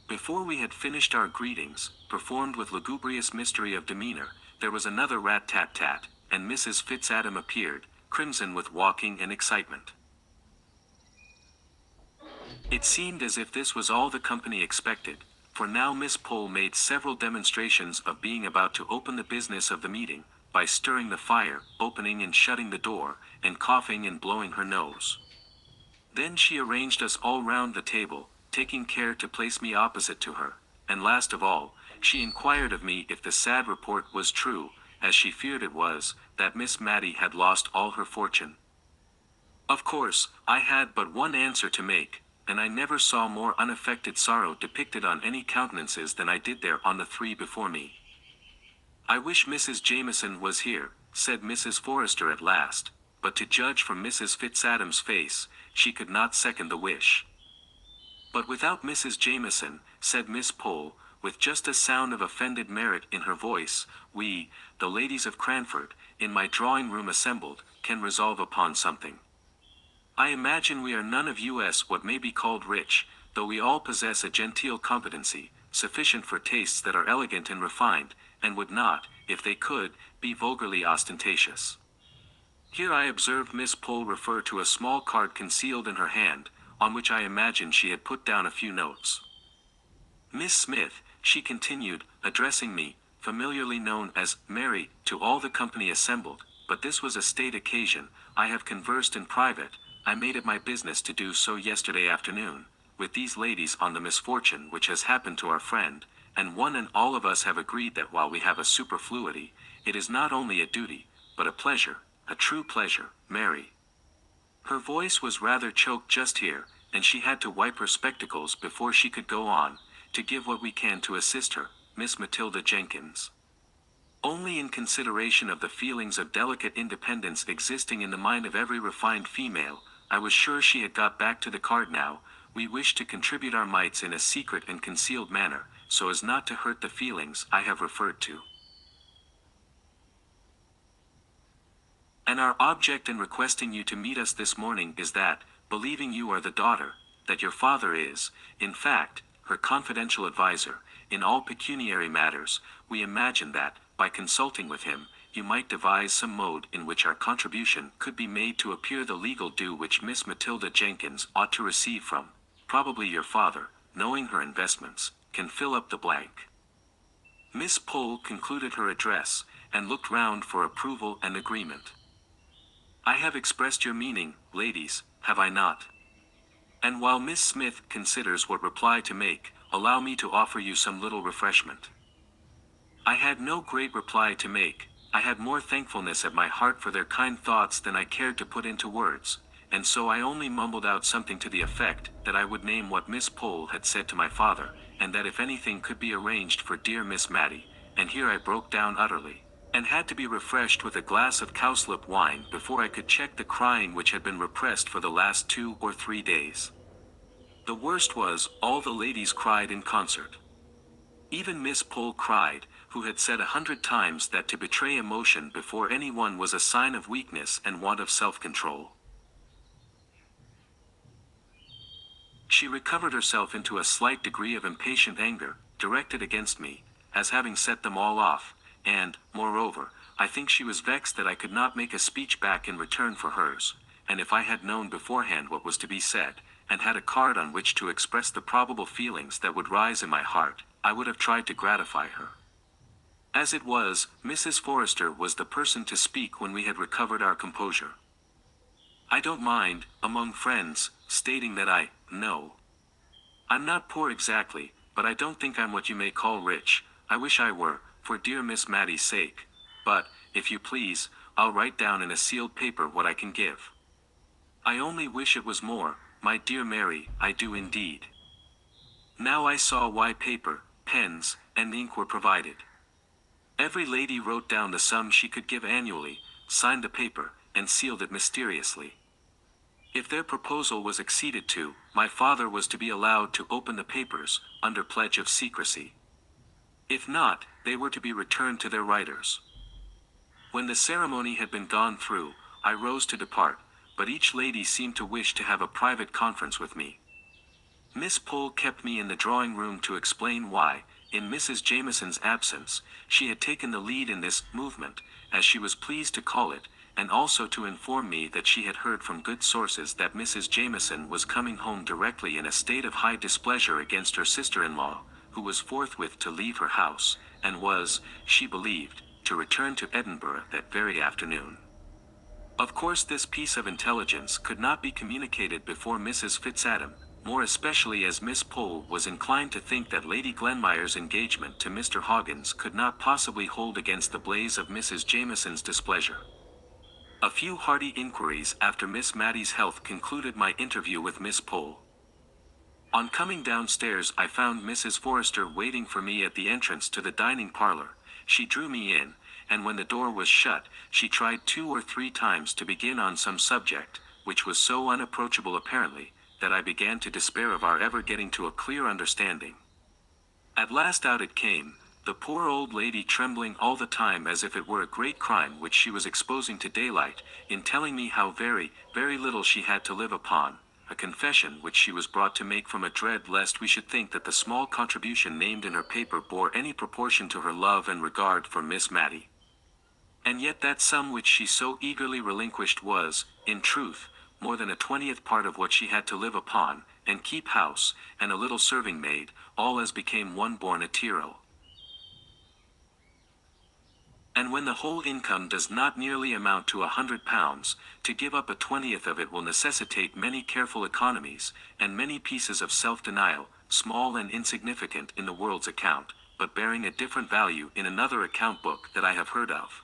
Before we had finished our greetings, performed with lugubrious mystery of demeanor, there was another rat-tat-tat, and Mrs. Fitzadam appeared, crimson with walking and excitement. It seemed as if this was all the company expected, for now Miss Pole made several demonstrations of being about to open the business of the meeting, by stirring the fire, opening and shutting the door, and coughing and blowing her nose. Then she arranged us all round the table, taking care to place me opposite to her, and last of all, she inquired of me if the sad report was true, as she feared it was, that Miss Matty had lost all her fortune. Of course, I had but one answer to make, and I never saw more unaffected sorrow depicted on any countenances than I did there on the three before me. "I wish Mrs. Jameson was here," said Mrs. Forrester at last, but to judge from Mrs. Fitzadam's face, she could not second the wish. "But without Mrs. Jameson," said Miss Pole, with just a sound of offended merit in her voice, "we, the ladies of Cranford, in my drawing-room assembled, can resolve upon something. I imagine we are none of us what may be called rich, though we all possess a genteel competency, sufficient for tastes that are elegant and refined, and would not, if they could, be vulgarly ostentatious." Here I observed Miss Pole refer to a small card concealed in her hand, on which I imagined she had put down a few notes. "Miss Smith," she continued, addressing me, familiarly known as Mary, to all the company assembled, but this was a state occasion, I have conversed in private, I made it my business to do so yesterday afternoon, with these ladies on the misfortune which has happened to our friend, and one and all of us have agreed that while we have a superfluity, it is not only a duty, but a pleasure, a true pleasure, Mary." Her voice was rather choked just here, and she had to wipe her spectacles before she could go on, "to give what we can to assist her, Miss Matilda Jenkins. Only in consideration of the feelings of delicate independence existing in the mind of every refined female, I was sure she had got back to the card now, we wish to contribute our mites in a secret and concealed manner, so as not to hurt the feelings I have referred to. And our object in requesting you to meet us this morning is that, believing you are the daughter, that your father is, in fact, her confidential adviser, in all pecuniary matters, we imagine that, by consulting with him, you might devise some mode in which our contribution could be made to appear the legal due which Miss Matilda Jenkins ought to receive from, probably your father, knowing her investments, can fill up the blank." Miss Pole concluded her address, and looked round for approval and agreement. "I have expressed your meaning, ladies, have I not? And while Miss Smith considers what reply to make, allow me to offer you some little refreshment." I had no great reply to make. I had more thankfulness at my heart for their kind thoughts than I cared to put into words, and so I only mumbled out something to the effect that I would name what Miss Pole had said to my father, and that if anything could be arranged for dear Miss Matty, and here I broke down utterly, and had to be refreshed with a glass of cowslip wine before I could check the crying which had been repressed for the last 2 or 3 days. The worst was, all the ladies cried in concert. Even Miss Pole cried, who had said 100 times that to betray emotion before any one was a sign of weakness and want of self-control. She recovered herself into a slight degree of impatient anger, directed against me, as having set them all off, and, moreover, I think she was vexed that I could not make a speech back in return for hers, and if I had known beforehand what was to be said, and had a card on which to express the probable feelings that would rise in my heart, I would have tried to gratify her. As it was, Mrs. Forrester was the person to speak when we had recovered our composure. "I don't mind, among friends, stating that I'm not poor exactly, but I don't think I'm what you may call rich. I wish I were, for dear Miss Matty's sake. But, if you please, I'll write down in a sealed paper what I can give. I only wish it was more, my dear Mary, I do indeed." Now I saw why paper, pens, and ink were provided. Every lady wrote down the sum she could give annually, signed the paper, and sealed it mysteriously. If their proposal was acceded to, my father was to be allowed to open the papers, under pledge of secrecy. If not, they were to be returned to their writers. When the ceremony had been gone through, I rose to depart, but each lady seemed to wish to have a private conference with me. Miss Pole kept me in the drawing room to explain why, in Mrs. Jameson's absence, she had taken the lead in this movement, as she was pleased to call it, and also to inform me that she had heard from good sources that Mrs. Jameson was coming home directly in a state of high displeasure against her sister-in-law, who was forthwith to leave her house, and was, she believed, to return to Edinburgh that very afternoon. Of course this piece of intelligence could not be communicated before Mrs. Fitzadam, more especially as Miss Pole was inclined to think that Lady Glenmire's engagement to Mr. Hoggins could not possibly hold against the blaze of Mrs. Jameson's displeasure. A few hearty inquiries after Miss Matty's health concluded my interview with Miss Pole. On coming downstairs I found Mrs. Forrester waiting for me at the entrance to the dining parlor. She drew me in, and when the door was shut, she tried 2 or 3 times to begin on some subject, which was so unapproachable apparently, that I began to despair of our ever getting to a clear understanding. At last out it came, the poor old lady trembling all the time as if it were a great crime which she was exposing to daylight, in telling me how very, very little she had to live upon, a confession which she was brought to make from a dread lest we should think that the small contribution named in her paper bore any proportion to her love and regard for Miss Matty. And yet that sum which she so eagerly relinquished was, in truth, more than a 20th part of what she had to live upon, and keep house, and a little serving maid, all as became one born a Tyrrell. And when the whole income does not nearly amount to £100, to give up a 20th of it will necessitate many careful economies, and many pieces of self-denial, small and insignificant in the world's account, but bearing a different value in another account book that I have heard of.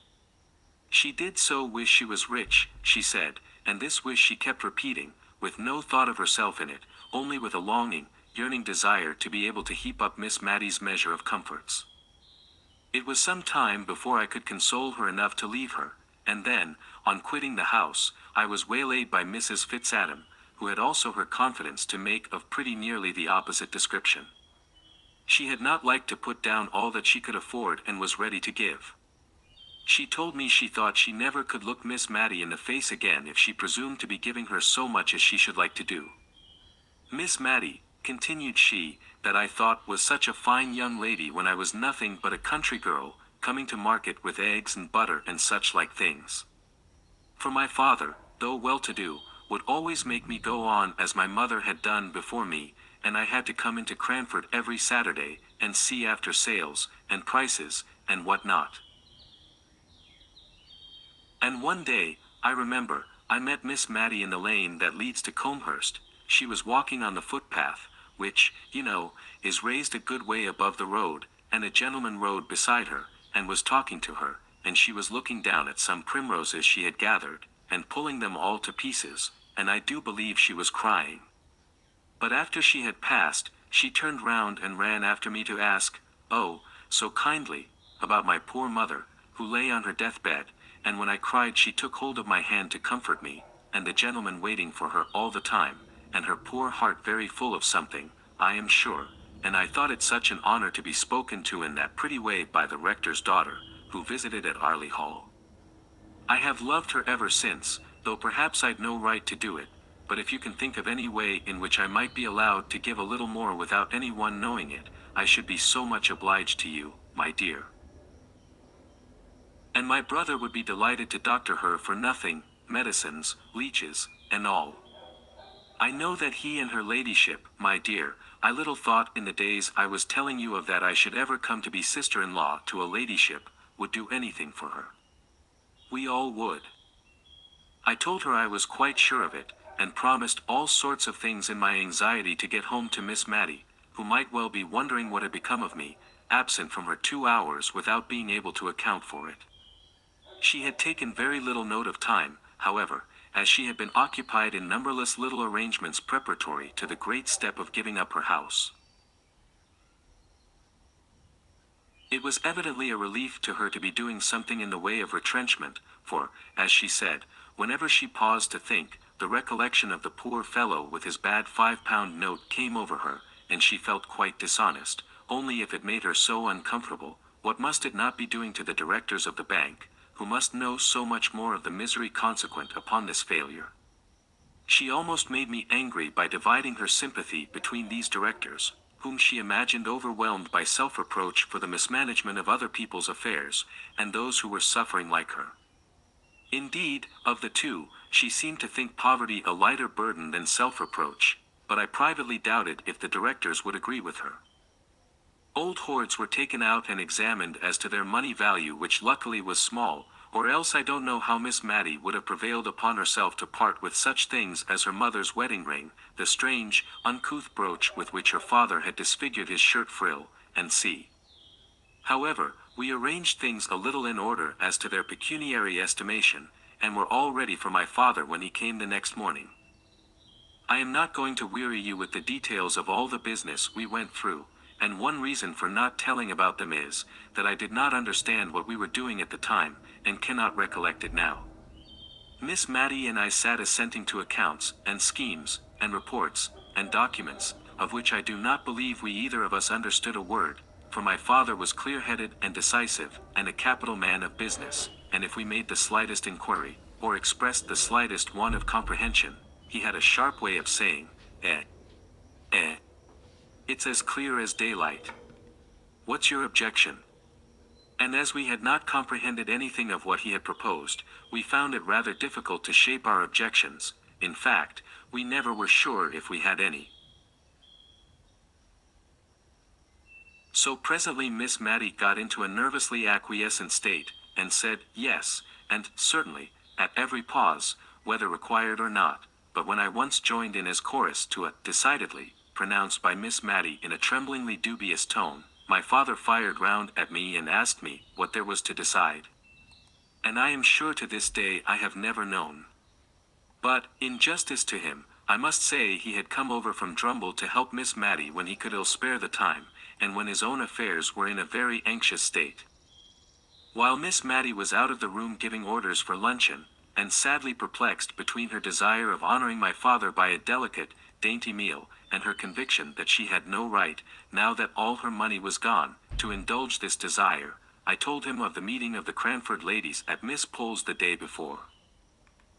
She did so wish she was rich, she said, and this wish she kept repeating, with no thought of herself in it, only with a longing, yearning desire to be able to heap up Miss Matty's measure of comforts. It was some time before I could console her enough to leave her, and then, on quitting the house, I was waylaid by Mrs. Fitzadam, who had also her confidence to make of pretty nearly the opposite description. She had not liked to put down all that she could afford and was ready to give. She told me she thought she never could look Miss Matty in the face again if she presumed to be giving her so much as she should like to do. Miss Matty, continued she, that I thought was such a fine young lady when I was nothing but a country girl, coming to market with eggs and butter and such like things. For my father, though well-to-do, would always make me go on as my mother had done before me, and I had to come into Cranford every Saturday, and see after sales, and prices, and what not. And one day, I remember, I met Miss Matty in the lane that leads to Comhurst. She was walking on the footpath, which, you know, is raised a good way above the road, and a gentleman rode beside her, and was talking to her, and she was looking down at some primroses she had gathered, and pulling them all to pieces, and I do believe she was crying. But after she had passed, she turned round and ran after me to ask, oh, so kindly, about my poor mother, who lay on her deathbed, and when I cried she took hold of my hand to comfort me, and the gentleman waiting for her all the time, and her poor heart very full of something, I am sure, and I thought it such an honor to be spoken to in that pretty way by the rector's daughter, who visited at Arley Hall. I have loved her ever since, though perhaps I'd no right to do it, but if you can think of any way in which I might be allowed to give a little more without any one knowing it, I should be so much obliged to you, my dear. And my brother would be delighted to doctor her for nothing, medicines, leeches, and all. I know that he and her ladyship, my dear, I little thought in the days I was telling you of that I should ever come to be sister-in-law to a ladyship, would do anything for her. We all would. I told her I was quite sure of it, and promised all sorts of things in my anxiety to get home to Miss Matty, who might well be wondering what had become of me, absent from her 2 hours without being able to account for it. She had taken very little note of time, however, as she had been occupied in numberless little arrangements preparatory to the great step of giving up her house. It was evidently a relief to her to be doing something in the way of retrenchment, for, as she said, whenever she paused to think, the recollection of the poor fellow with his bad £5 note came over her, and she felt quite dishonest, only if it made her so uncomfortable, what must it not be doing to the directors of the bank, who must know so much more of the misery consequent upon this failure. She almost made me angry by dividing her sympathy between these directors, whom she imagined overwhelmed by self-reproach for the mismanagement of other people's affairs, and those who were suffering like her. Indeed, of the two, she seemed to think poverty a lighter burden than self-reproach, but I privately doubted if the directors would agree with her. Old hoards were taken out and examined as to their money value, which luckily was small, or else I don't know how Miss Matty would have prevailed upon herself to part with such things as her mother's wedding ring, the strange, uncouth brooch with which her father had disfigured his shirt frill, and c. However, we arranged things a little in order as to their pecuniary estimation, and were all ready for my father when he came the next morning. I am not going to weary you with the details of all the business we went through, and one reason for not telling about them is, that I did not understand what we were doing at the time, and cannot recollect it now. Miss Matty and I sat assenting to accounts, and schemes, and reports, and documents, of which I do not believe we either of us understood a word, for my father was clear-headed and decisive, and a capital man of business, and if we made the slightest inquiry, or expressed the slightest want of comprehension, he had a sharp way of saying, eh. It's as clear as daylight. What's your objection? And as we had not comprehended anything of what he had proposed, we found it rather difficult to shape our objections. In fact, we never were sure if we had any. So presently Miss Matty got into a nervously acquiescent state, and said, yes, and certainly, at every pause, whether required or not, but when I once joined in as chorus to a decidedly, pronounced by Miss Matty in a tremblingly dubious tone, my father fired round at me and asked me what there was to decide. And I am sure to this day I have never known. But, in justice to him, I must say he had come over from Drumble to help Miss Matty when he could ill spare the time, and when his own affairs were in a very anxious state. While Miss Matty was out of the room giving orders for luncheon, and sadly perplexed between her desire of honoring my father by a delicate, dainty meal, and her conviction that she had no right, now that all her money was gone, to indulge this desire, I told him of the meeting of the Cranford ladies at Miss Pole's the day before.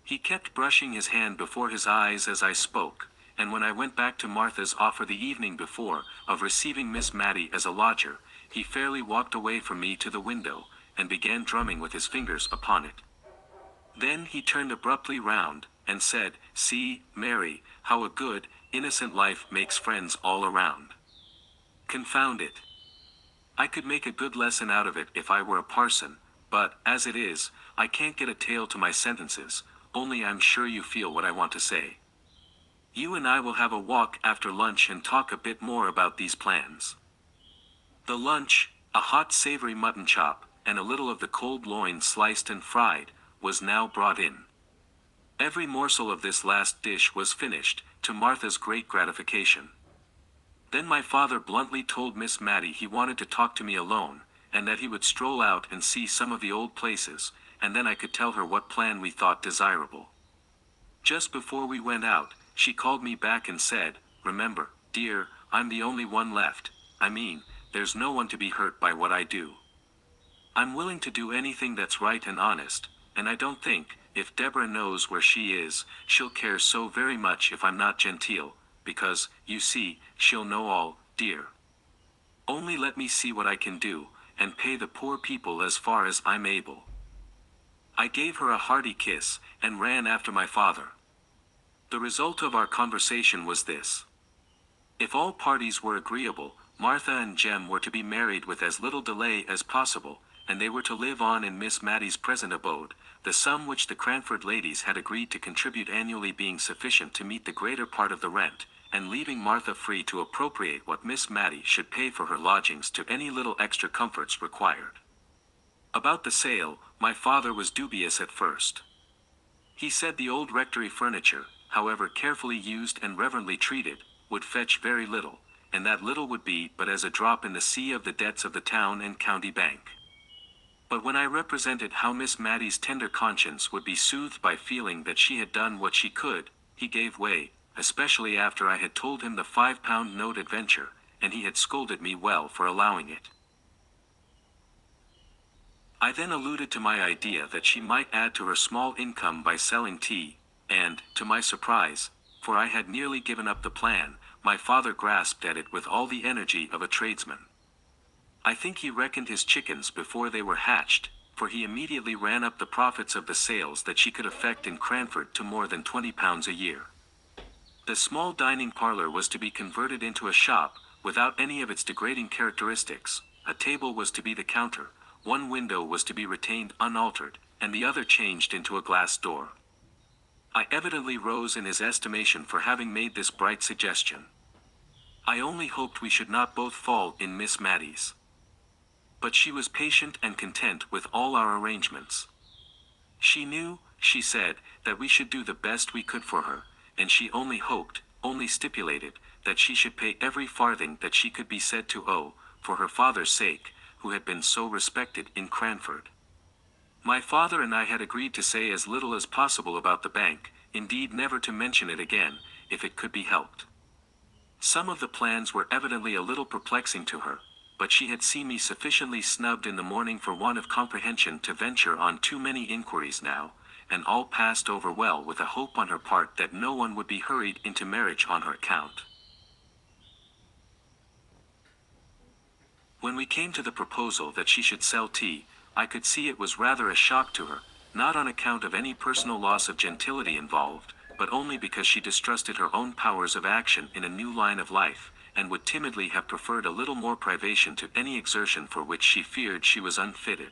He kept brushing his hand before his eyes as I spoke, and when I went back to Martha's offer the evening before, of receiving Miss Matty as a lodger, he fairly walked away from me to the window, and began drumming with his fingers upon it. Then he turned abruptly round, and said, see, Mary, how a good, innocent life makes friends all around. Confound it. I could make a good lesson out of it if I were a parson, but, as it is, I can't get a tail to my sentences, only I'm sure you feel what I want to say. You and I will have a walk after lunch and talk a bit more about these plans. The lunch, a hot savory mutton chop, and a little of the cold loin sliced and fried, was now brought in. Every morsel of this last dish was finished, to Martha's great gratification. Then my father bluntly told Miss Matty he wanted to talk to me alone, and that he would stroll out and see some of the old places, and then I could tell her what plan we thought desirable. Just before we went out, she called me back and said, remember, dear, I'm the only one left, I mean, there's no one to be hurt by what I do. I'm willing to do anything that's right and honest, and I don't think, if Deborah knows where she is, she'll care so very much if I'm not genteel, because, you see, she'll know all, dear. Only let me see what I can do, and pay the poor people as far as I'm able. I gave her a hearty kiss, and ran after my father. The result of our conversation was this. If all parties were agreeable, Martha and Jem were to be married with as little delay as possible, and they were to live on in Miss Matty's present abode, the sum which the Cranford ladies had agreed to contribute annually being sufficient to meet the greater part of the rent, and leaving Martha free to appropriate what Miss Matty should pay for her lodgings to any little extra comforts required. About the sale, my father was dubious at first. He said the old rectory furniture, however carefully used and reverently treated, would fetch very little, and that little would be but as a drop in the sea of the debts of the town and county bank. But when I represented how Miss Matty's tender conscience would be soothed by feeling that she had done what she could, he gave way, especially after I had told him the £5 note adventure, and he had scolded me well for allowing it. I then alluded to my idea that she might add to her small income by selling tea, and, to my surprise, for I had nearly given up the plan, my father grasped at it with all the energy of a tradesman. I think he reckoned his chickens before they were hatched, for he immediately ran up the profits of the sales that she could effect in Cranford to more than £20 a year. The small dining parlor was to be converted into a shop, without any of its degrading characteristics. A table was to be the counter, one window was to be retained unaltered, and the other changed into a glass door. I evidently rose in his estimation for having made this bright suggestion. I only hoped we should not both fall in Miss Mattie's. But she was patient and content with all our arrangements. She knew, she said, that we should do the best we could for her, and she only hoped, only stipulated, that she should pay every farthing that she could be said to owe, for her father's sake, who had been so respected in Cranford. My father and I had agreed to say as little as possible about the bank, indeed never to mention it again, if it could be helped. Some of the plans were evidently a little perplexing to her, but she had seen me sufficiently snubbed in the morning for want of comprehension to venture on too many inquiries now, and all passed over well with a hope on her part that no one would be hurried into marriage on her account. When we came to the proposal that she should sell tea, I could see it was rather a shock to her, not on account of any personal loss of gentility involved, but only because she distrusted her own powers of action in a new line of life, and would timidly have preferred a little more privation to any exertion for which she feared she was unfitted.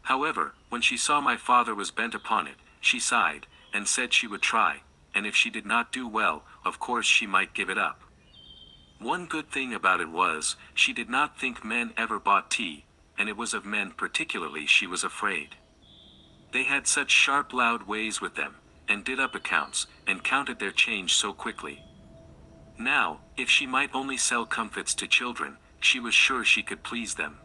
However, when she saw my father was bent upon it, she sighed, and said she would try, and if she did not do well, of course she might give it up. One good thing about it was, she did not think men ever bought tea, and it was of men particularly she was afraid. They had such sharp loud ways with them, and did up accounts, and counted their change so quickly. Now, if she might only sell comfits to children, she was sure she could please them.